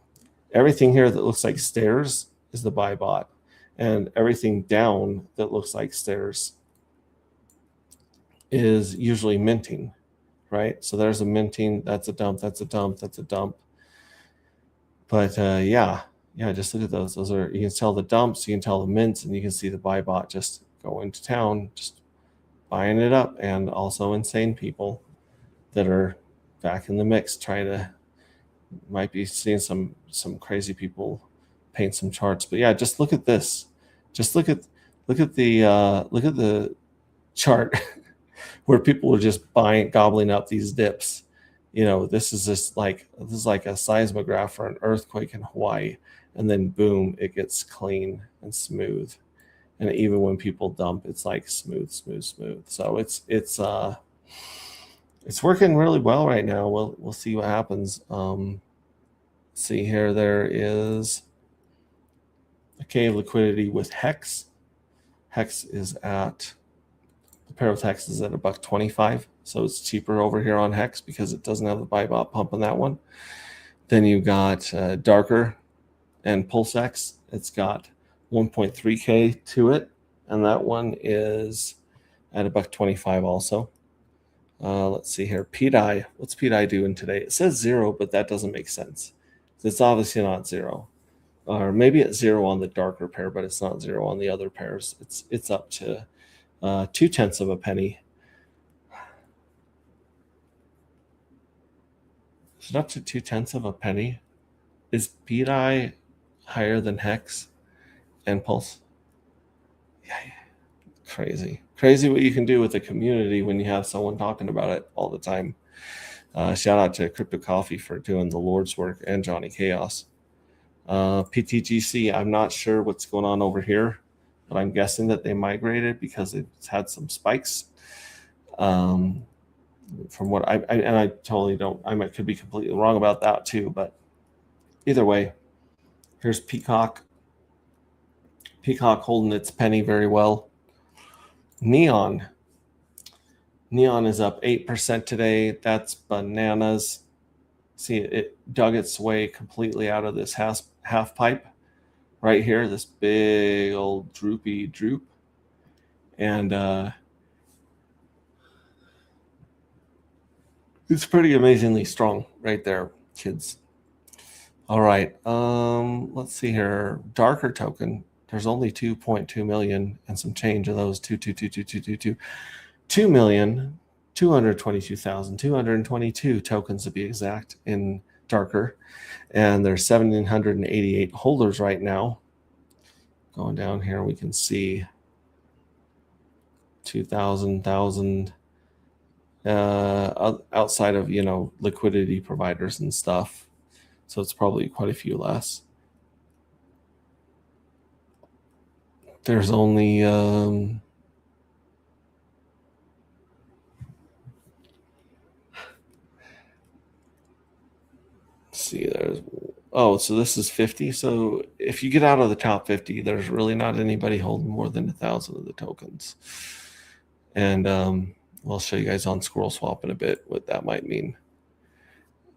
everything here that looks like stairs is the buy bot. And everything down that looks like stairs is usually minting, right? So there's a minting, that's a dump, that's a dump, that's a dump. But yeah, just look at those. Those are, you can tell the dumps, you can tell the mints, and you can see the buy bot just going to town, just buying it up. And also insane people that are back in the mix trying to, might be seeing some crazy people paint some charts. But yeah, just look at this. Just look at the chart where people are just gobbling up these dips. You know, this is like a seismograph for an earthquake in Hawaii, and then boom, it gets clean and smooth. And even when people dump, it's like smooth. So it's working really well right now. We'll see what happens. See here, there is a K of liquidity with Hex. Hex is at, the pair with Hex is at $1.25. So it's cheaper over here on Hex because it doesn't have the buy bot pump on that one. Then you got Darker and PulseX. It's got 1.3K to it. And that one is at $1.25 also. Let's see here. PDI. What's PDI doing today? It says 0, but that doesn't make sense. It's obviously not 0. Or maybe it's 0 on the Darker pair, but it's not 0 on the other pairs. It's up to 0.2 of a penny. Is it up to 2/10 of a penny? Is BDI higher than Hex and Pulse? Yeah, crazy what you can do with a community when you have someone talking about it all the time. Shout out to Crypto Coffee for doing the Lord's work and Johnny Chaos. PTGC, I'm not sure what's going on over here, but I'm guessing that they migrated because it's had some spikes. From what I totally don't, could be completely wrong about that too, but either way, here's Peacock holding its penny very well. Neon is up 8% today. That's bananas. See, it dug its way completely out of this half pipe right here, this big old droopy droop. And it's pretty amazingly strong right there, kids. All right, let's see here. Darker token. There's only 2.2 million and some change of those. 2,222,222 tokens to be exact in Darker, and there's 1,788 holders right now. Going down here, we can see 2,000 outside of liquidity providers and stuff. So it's probably quite a few less. There's only see, so this is 50. So if you get out of the top 50, there's really not anybody holding more than 1,000 of the tokens. And I'll show you guys on Squirrel Swap in a bit what that might mean.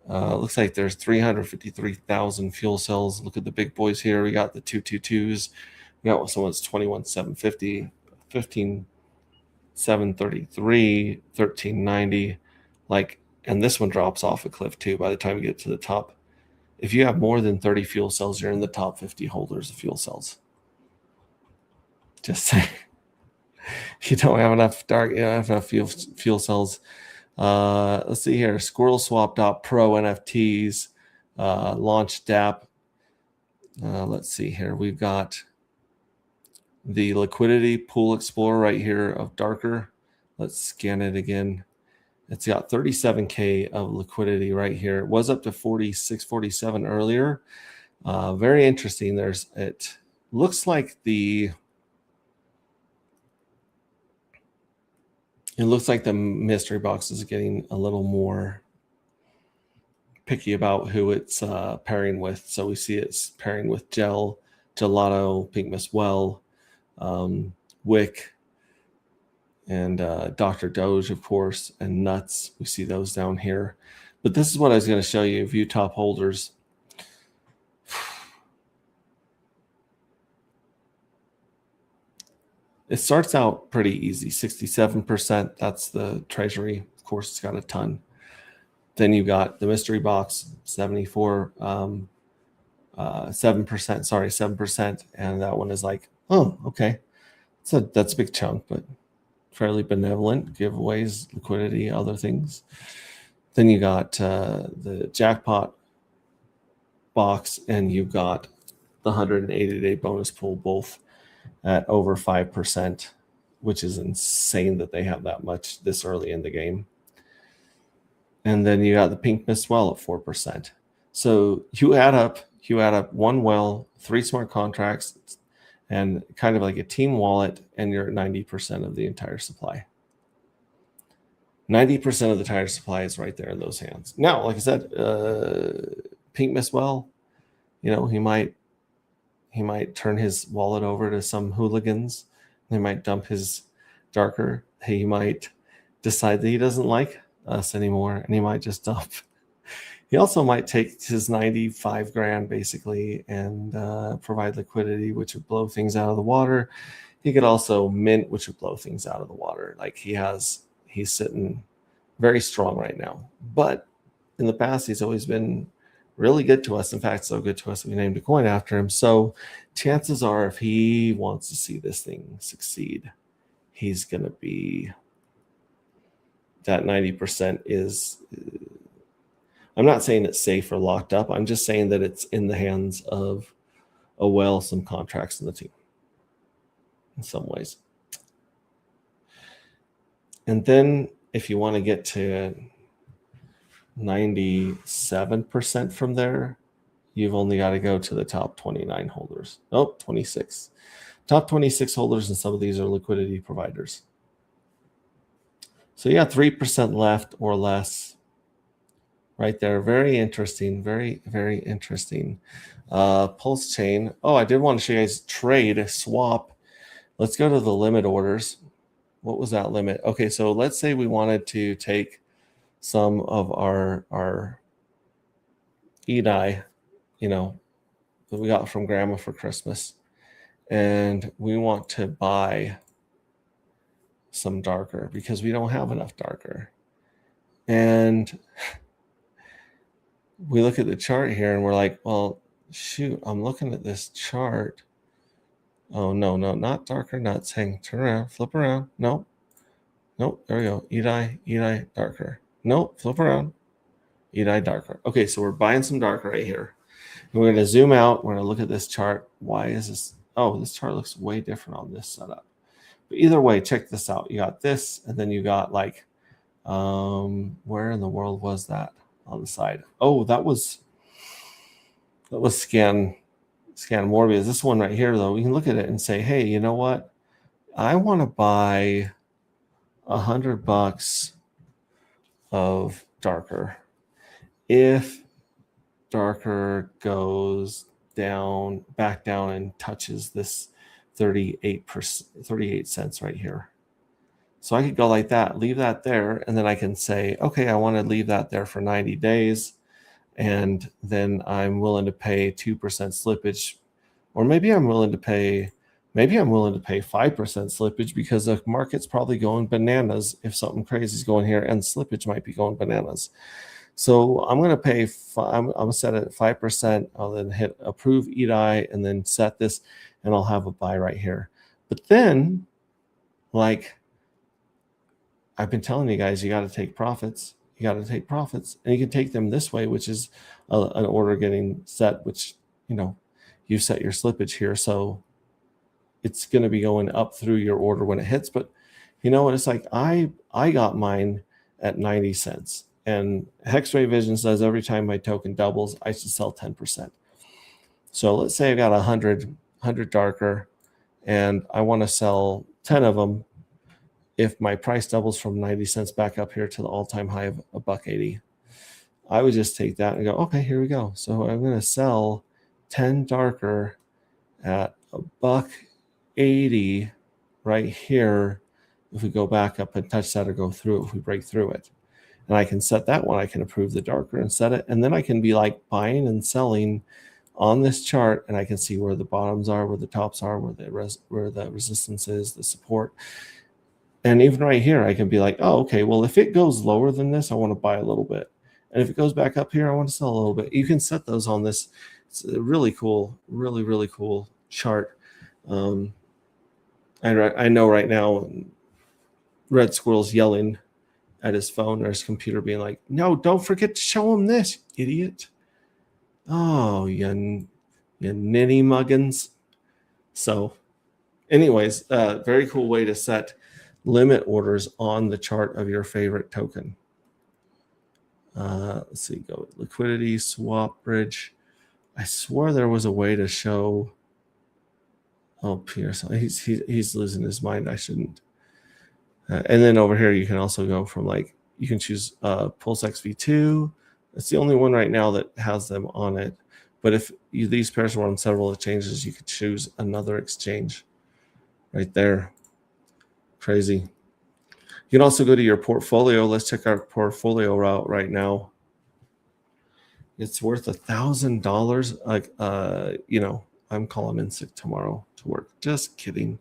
Looks like there's 353,000 fuel cells. Look at the big boys here. We got the 222s. We got someone's 21,750, 15,733, 1390. And this one drops off a cliff too by the time you get to the top. If you have more than 30 fuel cells, you're in the top 50 holders of fuel cells. Just saying. You don't have enough fuel cells. Let's see here. SquirrelSwap.pro NFTs, launch DApp. Let's see here. We've got the liquidity pool explorer right here of Darker. Let's scan it again. It's got 37K of liquidity right here. It was up to 46, 47 earlier. Very interesting. It looks like the mystery box is getting a little more picky about who it's pairing with. So we see it's pairing with Gelato, Pink Miss Well, Wick, and Dr. Doge, of course, and Nuts. We see those down here. But this is what I was going to show you, view top holders. It starts out pretty easy, 67%. That's the treasury. Of course, it's got a ton. Then you got the mystery box, 7%, and that one is like, oh, okay. So that's a big chunk, but fairly benevolent. Giveaways, liquidity, other things. Then you got the jackpot box, and you got the 180-day bonus pool, both at over 5%, which is insane that they have that much this early in the game. And then you got the Pink Miss Well at 4%. So you add up one well, 3 smart contracts, and kind of like a team wallet, and you're at 90% of the entire supply. 90% of the entire supply is right there in those hands. Now, like I said, Pink Miss Well, he might turn his wallet over to some hooligans. They might dump his Darker. He might decide that he doesn't like us anymore, and he might just dump. He also might take his 95 grand basically and provide liquidity, which would blow things out of the water. He could also mint, which would blow things out of the water. Like he's sitting very strong right now. But in the past, he's always been really good to us. In fact, so good to us that we named a coin after him. So chances are, if he wants to see this thing succeed, he's going to be that 90% is. I'm not saying it's safe or locked up. I'm just saying that it's in the hands of some contracts in the team in some ways. And then if you want to get to 97% from there, you've only got to go to the top 29 holders. Nope, 26. Top 26 holders, and some of these are liquidity providers. So yeah, 3% left or less right there. Very interesting. Very, very interesting. Pulse chain. Oh, I did want to show you guys trade swap. Let's go to the limit orders. What was that limit? Okay, so let's say we wanted to take some of our Edai, that we got from Grandma for Christmas, and we want to buy some darker because we don't have enough darker. And we look at the chart here and we're like, well, shoot, I'm looking at this chart. Oh, no, not darker nuts. Hang, turn around, flip around. Nope, there we go. Edai, darker. Nope, flip around. Edai, darker. Okay, so we're buying some darker right here. And we're going to zoom out. We're going to look at this chart. Why is this? Oh, this chart looks way different on this setup. But either way, check this out. You got this, and then you got like, where in the world was that on the side? Oh, that was Scan Morbius. This one right here, though, we can look at it and say, hey, you know what? I want to buy $100 of darker. If darker goes back down and touches this 38 cents right here. So I could go like that, leave that there, and then I can say, okay, I want to leave that there for 90 days, and then I'm willing to pay 2% slippage, or maybe I'm willing to pay 5% slippage because the market's probably going bananas if something crazy is going here, and slippage might be going bananas. So I'm going to pay, I'm going to set it at 5%. I'll then hit approve Edai and then set this, and I'll have a buy right here. But then, like I've been telling you guys, you got to take profits. And you can take them this way, which is an order getting set, which, you set your slippage here. So it's going to be going up through your order when it hits. But you know what? It's like I got mine at 90 cents. And Hexray Vision says every time my token doubles, I should sell 10%. So let's say I got 100 darker, and I want to sell 10 of them. If my price doubles from 90 cents back up here to the all-time high of $1.80, I would just take that and go, okay, here we go. So I'm going to sell 10 darker at $1.80 right here. If we go back up and touch that or go through it, if we break through it. And I can set that one. I can approve the darker and set it. And then I can be like buying and selling on this chart, and I can see where the bottoms are, where the tops are, where the resistance is, the support. And even right here, I can be like, oh, okay, well, if it goes lower than this, I want to buy a little bit. And if it goes back up here, I want to sell a little bit. You can set those on this. It's a really cool, really, really cool chart. I know right now Red Squirrel's yelling at his phone or his computer being like, no, don't forget to show him this, idiot. Oh, you ninny muggins. So anyways, very cool way to set limit orders on the chart of your favorite token. Let's see, go liquidity, swap bridge. I swore there was a way to show. Oh, Pierce, he's losing his mind. I shouldn't. And then over here, you can also go from you can choose Pulse XV2. It's the only one right now that has them on it. But if these pairs were on several exchanges, you could choose another exchange right there. Crazy. You can also go to your portfolio. Let's check our portfolio route right now. It's worth $1,000. I'm calling in sick tomorrow to work. Just kidding.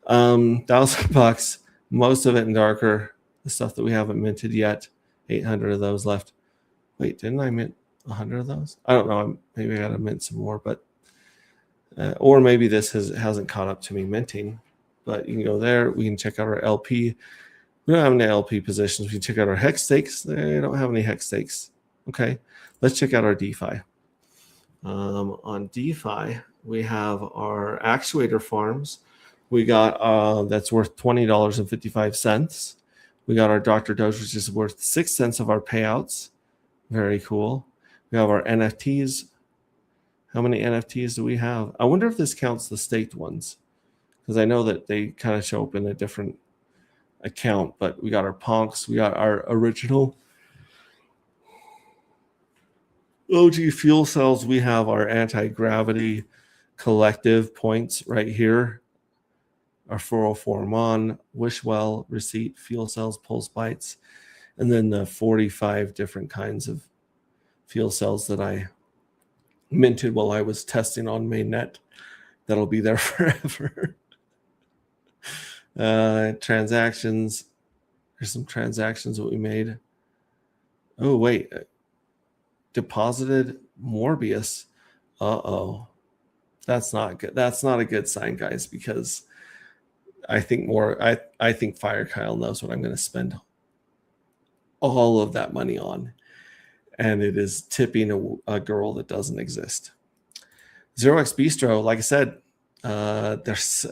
$1,000. Most of it in darker. The stuff that we haven't minted yet. 800 of those left. Wait, didn't I mint 100 of those? I don't know. Maybe I got to mint some more, but or maybe this hasn't caught up to me minting. But you can go there. We can check out our LP. We don't have any LP positions. We can check out our hex stakes. They don't have any hex stakes. Okay, let's check out our DeFi. On DeFi, we have our actuator farms. We got that's worth $20.55. We got our Dr. Doge, which is worth 6 cents of our payouts. Very cool. We have our NFTs. How many NFTs do we have? I wonder if this counts the staked ones, because I know that they kind of show up in a different account. But we got our Ponks. We got our original OG fuel cells. We have our anti-gravity collective points right here. Our 404 Mon, Wishwell, Receipt, fuel cells, Pulse Bytes, and then the 45 different kinds of fuel cells that I minted while I was testing on mainnet. That'll be there forever. Transactions. There's some transactions that we made. Oh, wait. Deposited Morbius. Uh-oh. That's not good. That's not a good sign, guys, because I think Fire Kyle knows what I'm going to spend all of that money on. And it is tipping a girl that doesn't exist. 0x Bistro, like I said, there's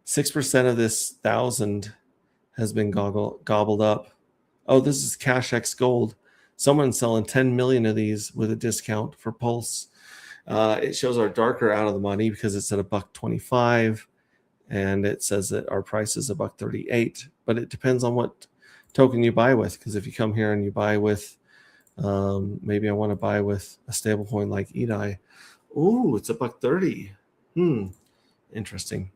6% of this 1,000 has been gobbled up. Oh, this is CashX Gold. Someone's selling 10 million of these with a discount for Pulse. It shows our darker out of the money because it's at $1.25, and it says that our price is $1.38. But it depends on what token you buy with. Because if you come here and you buy with, maybe I want to buy with a stablecoin like EDI. Ooh, it's $1.30. Interesting.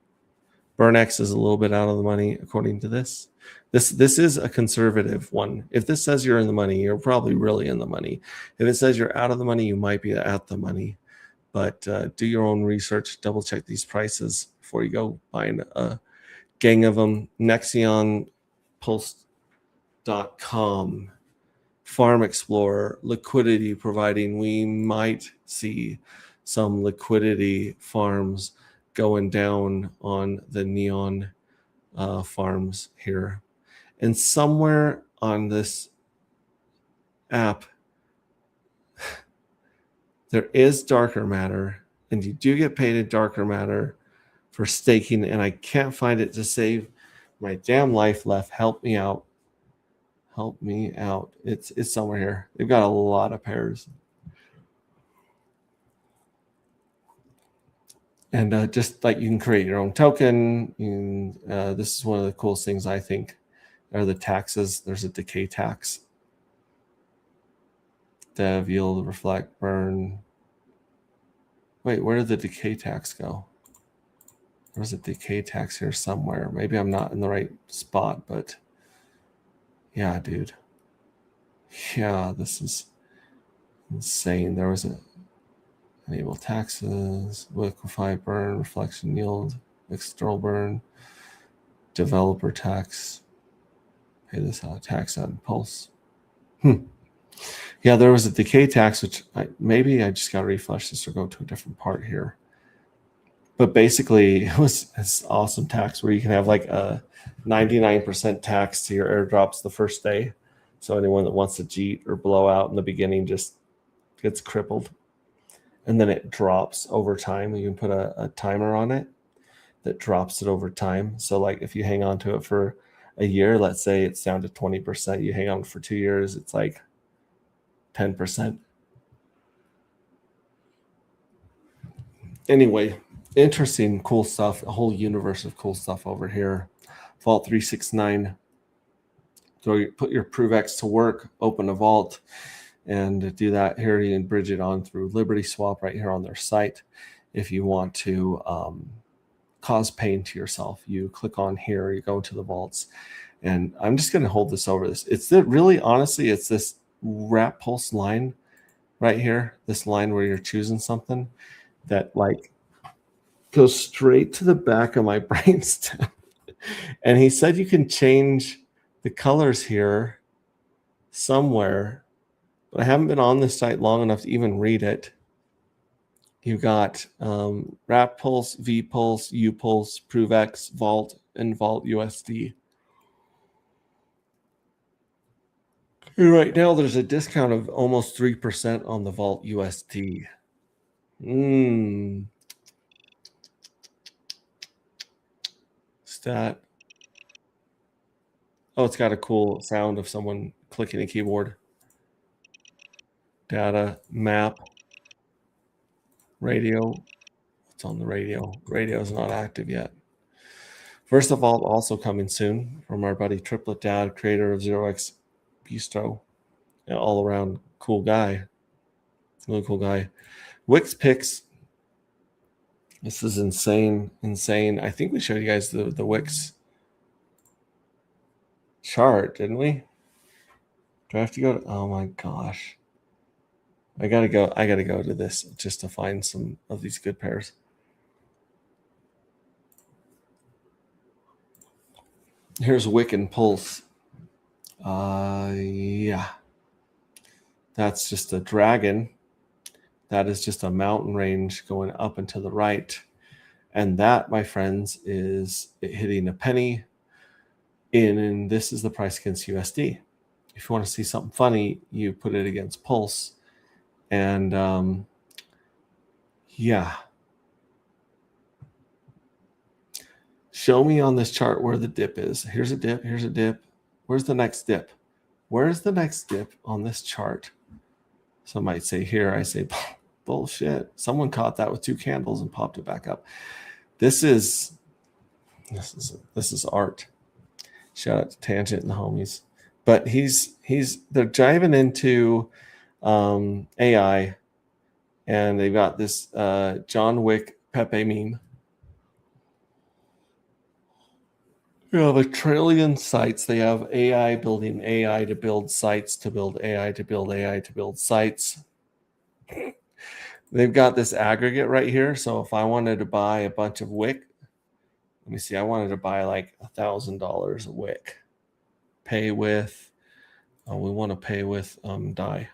BurnX is a little bit out of the money according to this. This is a conservative one. If this says you're in the money, you're probably really in the money. If it says you're out of the money, you might be at the money. But do your own research. Double check these prices before you go buying a gang of them. Nexion, Pulse.com, Farm Explorer, liquidity providing. We might see some liquidity farms going down on the Neon farms here. And somewhere on this app, there is darker matter, and you do get paid in darker matter for staking, and I can't find it to save my damn life left. Help me out. Help me out. It's somewhere here. They've got a lot of pairs. And just like you can create your own token. This is one of the coolest things, I think, are the taxes. There's a decay tax. Dev, yield, reflect, burn. Wait, where did the decay tax go? There's a decay tax here somewhere. Maybe I'm not in the right spot, but yeah, dude. Yeah, this is insane. There was a enable taxes, liquefy, burn, reflection, yield, external burn, developer tax, pay this out, tax out, Pulse. Yeah, there was a decay tax, which maybe I just got to refresh this or go to a different part here. But basically, it was this awesome tax where you can have like a 99% tax to your airdrops the first day. So anyone that wants to cheat or blow out in the beginning just gets crippled. And then it drops over time. You can put a timer on it that drops it over time. So like if you hang on to it for a year, let's say it's down to 20%, you hang on for 2 years, it's like 10%. Anyway, interesting, cool stuff. A whole universe of cool stuff over here. Vault 369. So you put your ProveX to work, open a vault, and do that here. You can bridge it on through Liberty Swap right here on their site. If you want to cause pain to yourself, you click on here, you go to the vaults, and I'm just going to hold this over this. It's really, honestly, it's this wrap pulse line right here, this line where you're choosing something that like goes straight to the back of my brainstem. And he said you can change the colors here somewhere, but I haven't been on this site long enough to even read it. You got Wrap Pulse, V Pulse, U Pulse, ProveX, Vault, and Vault USD. Right now, there's a discount of almost 3% on the Vault USD. Stat. Oh, it's got a cool sound of someone clicking a keyboard. Data, map, radio. It's on the radio. Radio is not active yet. First of all, also coming soon from our buddy Triplet Dad, creator of Zero X Bistro. All around cool guy. Really cool guy. Wix Picks. This is insane. I think we showed you guys the Wix chart, didn't we? Do I have to go to, oh my gosh. I gotta go to this just to find some of these good pairs. Here's Wick and Pulse. Yeah. That's just a dragon. That is just a mountain range going up and to the right. And that, my friends, is hitting a penny in, and this is the price against USD. If you want to see something funny, you put it against Pulse. And yeah. Show me on this chart where the dip is. Here's a dip. Here's a dip. Where's the next dip? Where's the next dip on this chart? Some might say here. I say bullshit. Someone caught that with 2 candles and popped it back up. This is art. Shout out to Tangent and the homies. But they're diving into AI, and they've got this John Wick Pepe meme. You have 1 trillion sites. They have AI building AI to build sites, to build AI, to build AI, to build sites. They've got this aggregate right here. So if I wanted to buy a bunch of Wick, let me see, I wanted to buy like $1,000 a Wick. Pay with, we want to pay with DAI.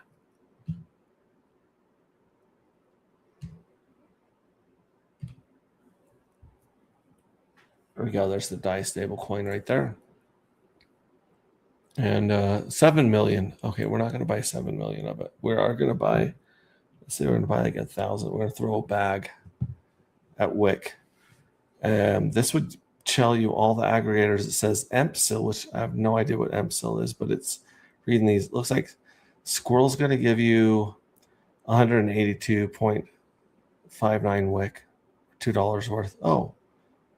There we go. There's the DAI stable coin right there. And 7 million. Okay, we're not going to buy 7 million of it. We are going to buy, let's say we're going to buy like 1,000. We're going to throw a bag at Wick. This would tell you all the aggregators. It says EMPSIL, which I have no idea what EMPSIL is, but it's reading these. It looks like Squirrel's going to give you 182.59 Wick, $2 worth. Oh,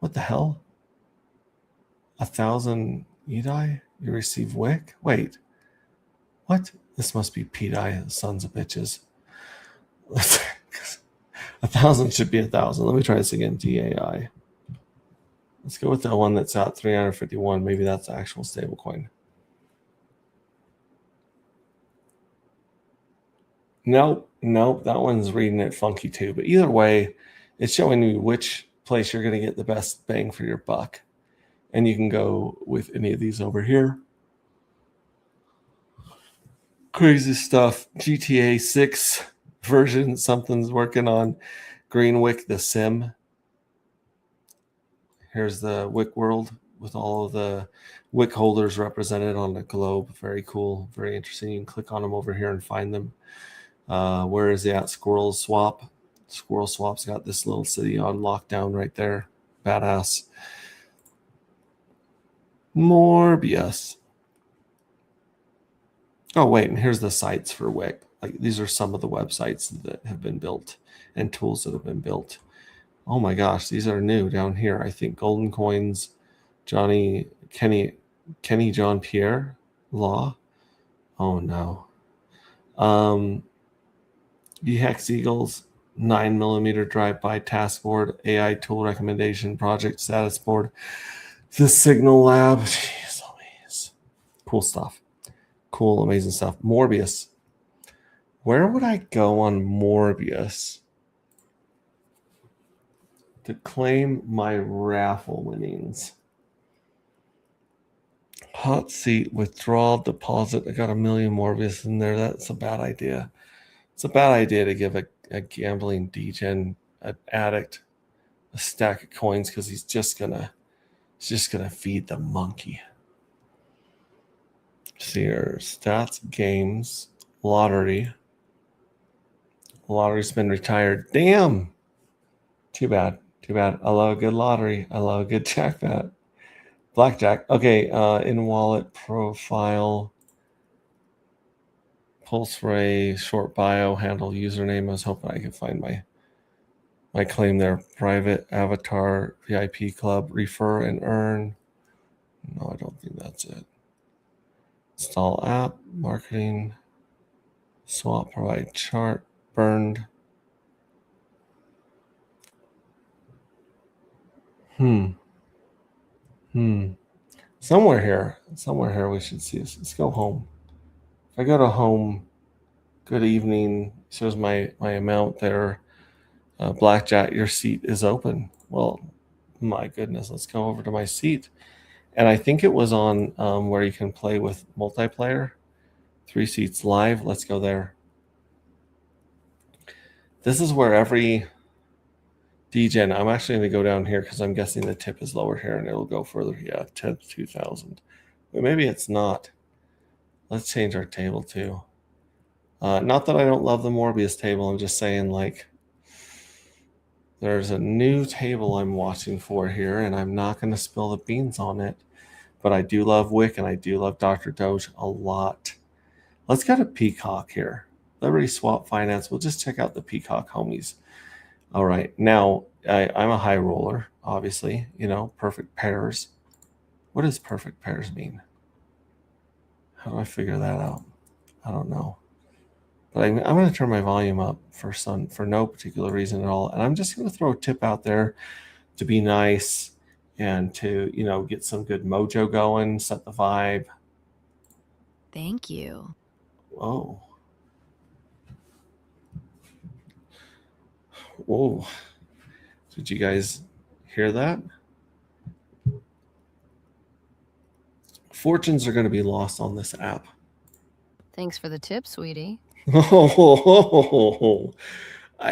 what the hell? 1,000 EDI? You receive Wick? Wait. What? This must be PDI, sons of bitches. 1,000 should be 1,000. Let me try this again. DAI. Let's go with the one that's at 351. Maybe that's the actual stablecoin. Nope. That one's reading it funky too. But either way, it's showing you which place you're going to get the best bang for your buck. And you can go with any of these over here. Crazy stuff. GTA 6 version, something's working on. Greenwick, the sim. Here's the Wick world with all of the Wick holders represented on the globe. Very cool, very interesting. You can click on them over here and find them. Where is it at? Squirrel Swap. Squirrel Swap's got this little city on lockdown right there. Badass. Morbius. Oh, wait, and here's the sites for Wick. Like, these are some of the websites that have been built and tools that have been built. Oh my gosh, these are new down here. I think Golden Coins, Kenny John Pierre Law. Oh no. VHEX Eagles, 9mm drive-by task board, AI tool recommendation, project status board, the Signal Lab. Jeez Louise. Cool stuff. Cool, amazing stuff. Morbius. Where would I go on Morbius to claim my raffle winnings? Hot seat, withdrawal, deposit. I got 1 million Morbius in there. That's a bad idea. It's a bad idea to give a gambling degen, an addict, a stack of coins because he's just gonna feed the monkey. See here, stats, games, lottery. Lottery's been retired. Damn. Too bad. Too bad. I love a good lottery. I love a good jackpot. Blackjack. Okay, in wallet profile. Pulse Ray, short bio, handle, username. I was hoping I could find my claim there. Private avatar, VIP club, refer and earn. No, I don't think that's it. Install app, marketing, swap, provide chart, burned. Somewhere here we should see this. Let's go home. If I go to home, good evening, shows my amount there. Blackjack, your seat is open. Well, my goodness, let's go over to my seat. And I think it was on where you can play with multiplayer. 3 seats live. Let's go there. This is where every DGen, I'm actually going to go down here because I'm guessing the tip is lower here and it'll go further. Yeah, 10 to 2,000. But maybe it's not. Let's change our table too. Not that I don't love the Morbius table. I'm just saying, like, there's a new table I'm watching for here, and I'm not going to spill the beans on it. But I do love Wick, and I do love Dr. Doge a lot. Let's go to Peacock here. Liberty Swap Finance. We'll just check out the Peacock homies. All right. Now, I'm a high roller, obviously. You know, perfect pairs. What does perfect pairs mean? How do I figure that out? I don't know. But I'm going to turn my volume up for no particular reason at all. And I'm just going to throw a tip out there to be nice and to, you know, get some good mojo going, set the vibe. Thank you. Whoa. Whoa. Did you guys hear that? Fortunes are going to be lost on this app. Thanks for the tip, sweetie. Oh,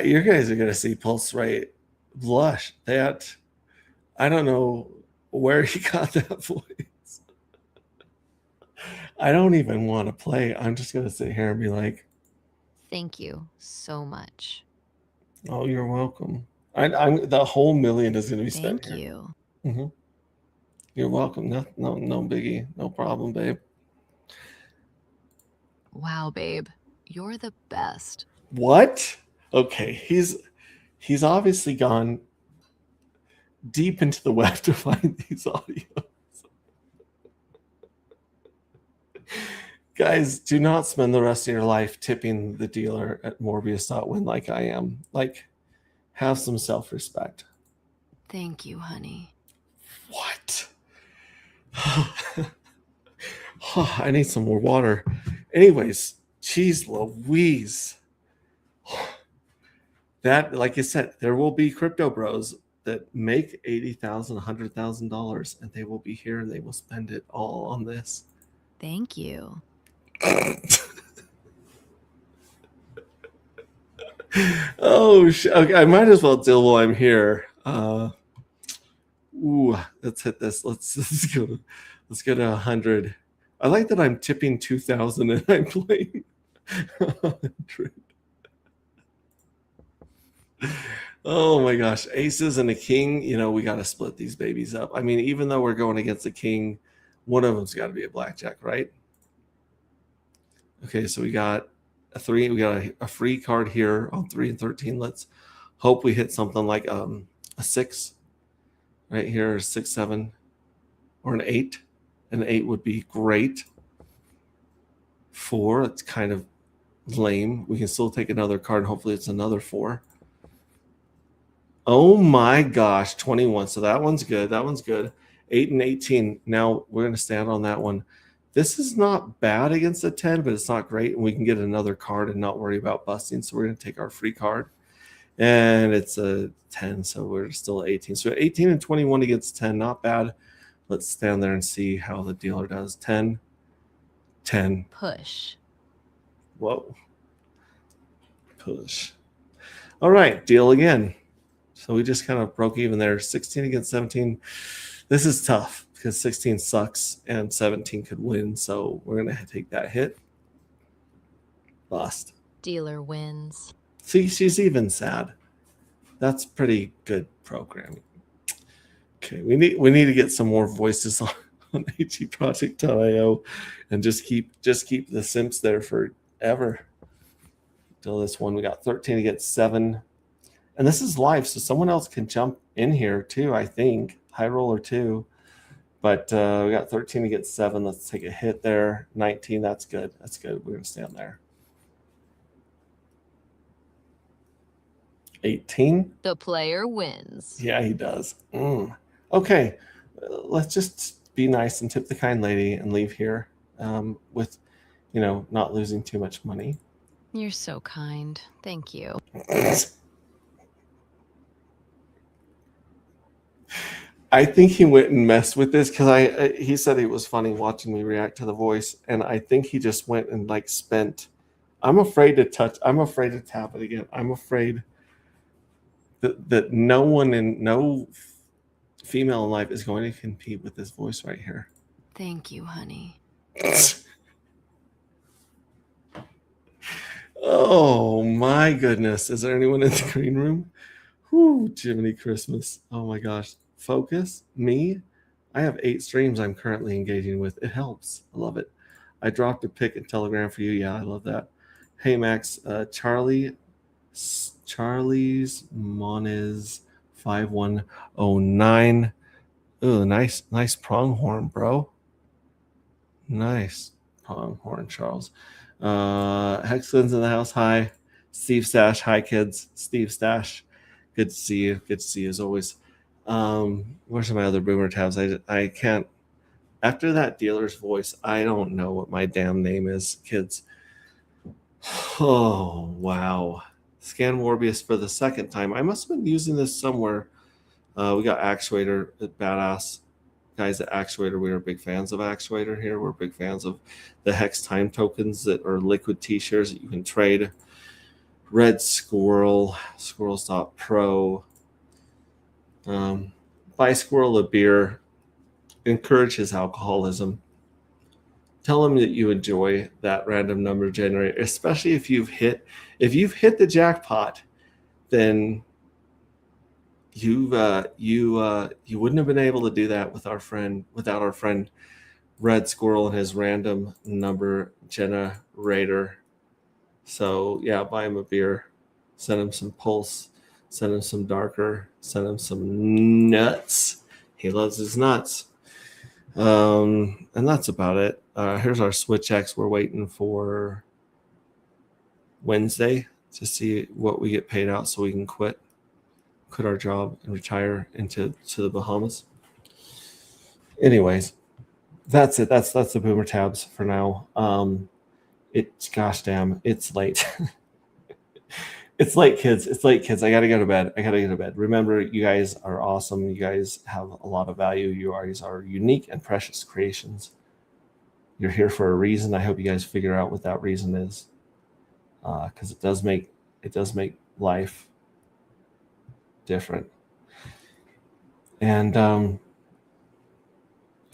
you guys are going to see Pulse Ray blush. That, I don't know where he got that voice. I don't even want to play. I'm just going to sit here and be like, Thank you so much. oh, you're welcome. I'm the whole million is going to be spent Thank here. you. You're welcome. No biggie. No problem, babe. Wow, babe. You're the best. What? Okay, he's obviously gone deep into the web to find these audios. Guys, do not spend the rest of your life tipping the dealer at Morbius.win like I am. Like, have some self-respect. Thank you, honey. What? I need some more water. Anyways, geez Louise. That, like I said, there will be crypto bros that make $80,000, $100,000, and they will be here and they will spend it all on this. Thank you. Oh, okay, I might as well deal while I'm here. Let's hit this. Let's go to 100. I like that I'm tipping 2,000 and I'm playing 100. Oh my gosh, aces and a king. You know, we got to split these babies up. I mean, even though we're going against a king, one of them's got to be a blackjack, right? Okay, so we got a 3. We got a free card here on 3 and 13. Let's hope we hit something like a 6 right here, 6, 7, or an 8. An 8 would be great. 4, it's kind of lame. We can still take another card, and hopefully it's another 4. Oh my gosh, 21. So that one's good. That one's good. 8 and 18. Now we're going to stand on that one. This is not bad against a 10, but it's not great. And we can get another card and not worry about busting. So we're going to take our free card. And it's a 10, so we're still at 18. So 18 and 21 against 10, not bad. Let's stand there and see how the dealer does. 10, 10. Push. Whoa. Push. All right, deal again. So we just kind of broke even there. 16 against 17. This is tough because 16 sucks and 17 could win. So we're going to take that hit. Lost. Dealer wins. See, she's even sad. That's pretty good programming. Okay, we need to get some more voices on agproject.io and just keep the simps there forever. Till this one, we got 13 to get 7. And this is live, so someone else can jump in here too, I think. High roller too. But we got 13 to get 7. Let's take a hit there. 19, that's good. That's good. We're going to stand there. 18. The player wins. Yeah, he does. Okay, let's just be nice and tip the kind lady and leave here with, not losing too much money. You're so kind. Thank you. I think he went and messed with this because he said it was funny watching me react to the voice, and I think he just went and spent. I'm afraid to tap it again. I'm afraid that no female in life is going to compete with this voice right here. Thank you, honey. Oh my goodness. Is there anyone in the green room? Whoo, Jiminy Christmas. Oh my gosh. Focus. Me? I have 8 streams I'm currently engaging with. It helps. I love it. I dropped a pic in Telegram for you. Yeah, I love that. Hey Max, Charlie's Moniz 5109. Ooh, nice pronghorn, bro. Nice pronghorn, Charles. Hexlin's in the house. Hi. Steve Stash. Hi, kids. Steve Stash. Good to see you. Good to see you as always. Where's my other boomer tabs? I can't. After that dealer's voice, I don't know what my damn name is, kids. Oh, wow. Scan Morbius for the second time. I must have been using this somewhere. We got Actuator, badass guys at Actuator. We are big fans of Actuator here. We're big fans of the Hex Time tokens that are liquid t-shirts that you can trade. Red Squirrel, Squirrels.pro. Buy Squirrel a beer. Encourage his alcoholism. Tell him that you enjoy that random number generator, especially if you've hit the jackpot, then you wouldn't have been able to do that without our friend Red Squirrel and his random number generator. So yeah, buy him a beer, send him some Pulse, send him some Darker, send him some nuts. He loves his nuts. And that's about it. Here's our Switch X. We're waiting for Wednesday to see what we get paid out so we can quit our job and retire to the Bahamas. Anyways, that's it. That's the boomer tabs for now. Gosh damn, it's late. It's late, kids. It's late, kids. I gotta go to bed. Remember, you guys are awesome. You guys have a lot of value. You guys are unique and precious creations. You're here for a reason. I hope you guys figure out what that reason is, because it does make life different. And you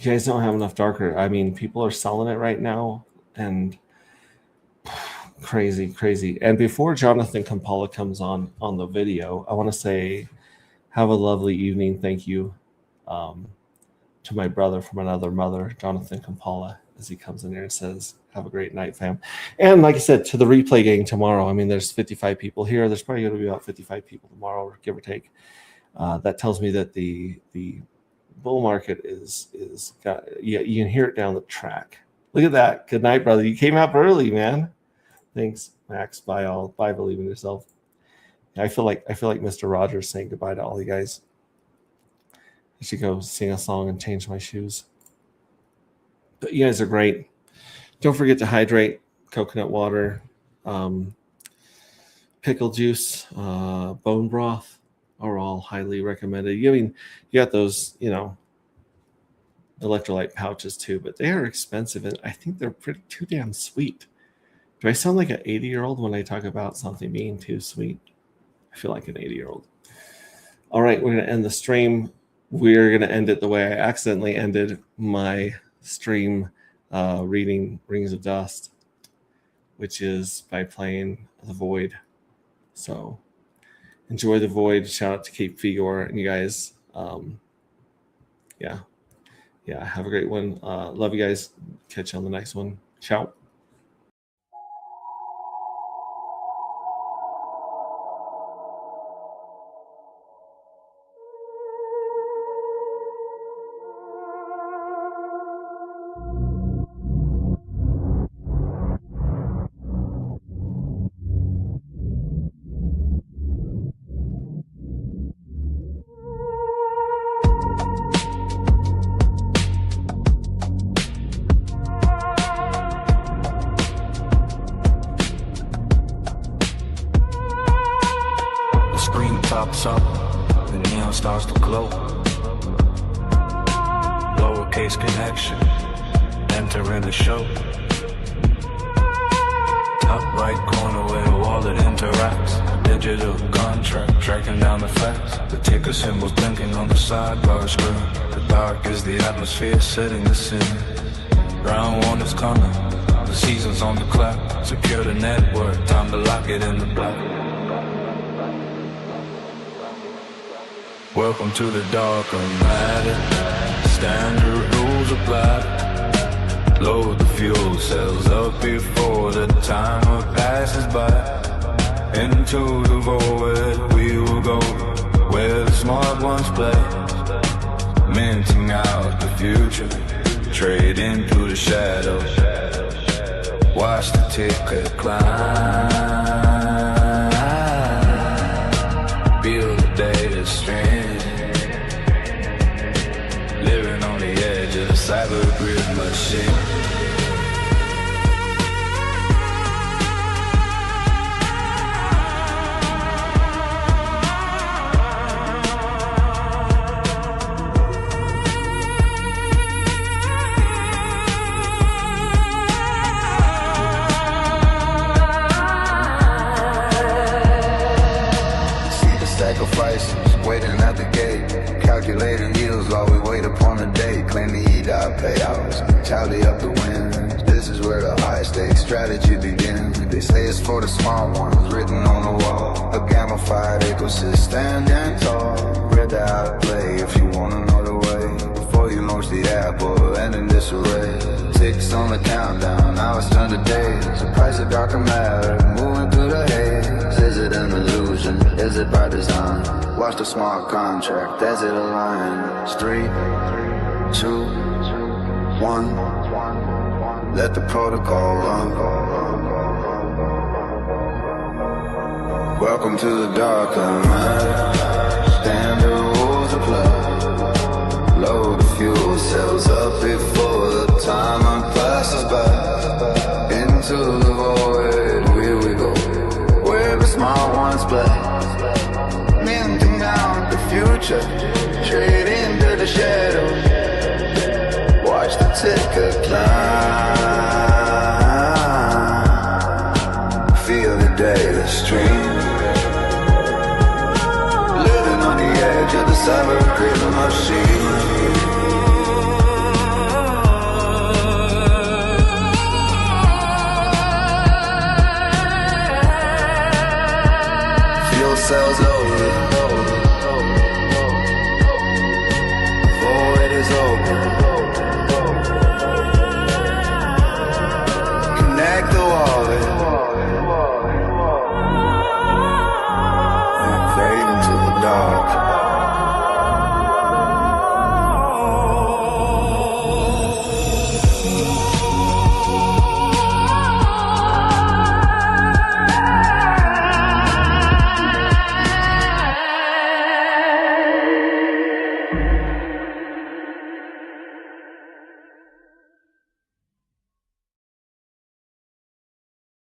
guys don't have enough Darker. I mean, people are selling it right now, and crazy. And before Jonathan Kampala comes on the video, I want to say have a lovely evening. Thank you to my brother from another mother, Jonathan Kampala, as he comes in here and says, have a great night, fam. And like I said, to the replay gang tomorrow, I mean, there's 55 people here. There's probably going to be about 55 people tomorrow, give or take. That tells me that the bull market is you can hear it down the track. Look at that. Good night, brother. You came up early, man. Thanks, Max. Bye all. Bye, believe in yourself. I feel like Mr. Rogers saying goodbye to all you guys. I should go sing a song and change my shoes. But you guys are great. Don't forget to hydrate. Coconut water, pickle juice, bone broth are all highly recommended. I mean, you got those, electrolyte pouches too, but they are expensive, and I think they're too damn sweet. Do I sound like an 80-year-old when I talk about something being too sweet? I feel like an 80-year-old. All right, we're going to end the stream. we're going to end it the way I accidentally ended my stream reading Rings of Dust, which is by playing The Void. So enjoy The Void. Shout out to Cape Figure and you guys. Yeah, have a great one. Love you guys. Catch you on the next one. Ciao. Pops up, the neon starts to glow. Lowercase connection, entering the show. Top right corner where the wallet interacts. Digital contract, tracking down the facts. The ticker symbols blinking on the sidebar screen. The dark is the atmosphere setting the scene. Round one is coming, the season's on the clock. Secure the network, time to lock it in the block. Welcome to the darker matter. Standard rules apply. Load the fuel cells up before the timer passes by. Into the void we will go, where the smart ones play. Minting out the future, trade into the shadows. Watch the ticker climb. Feel the data stream. Living on the edge of the cyber grid machine. Sacrifices, waiting at the gate, calculating yields while we wait upon the day. Claim the EDOT payouts, tally up the wins. This is where the high stakes strategy begins. They say it's for the smart ones, written on the wall. A gamified ecosystem standing tall. Read the how to play if you wanna know the way. Before you launch the app or end in disarray. Ticks on the countdown, now it's turned to days. The price of darker matter, moving through the haze. Is it an illusion? Is it by design? Watch the smart contract as it aligns. 3, 2, 1. Let the protocol run. Welcome to the darker matter. Standard rules apply. Load the fuel cells up before the timer passes by. Into the void, here we go, where the smart ones play. Minting out the future, trade into the shadows. Watch the ticker climb. Feel the data stream. Living on the edge of the cyber grid machine. Cells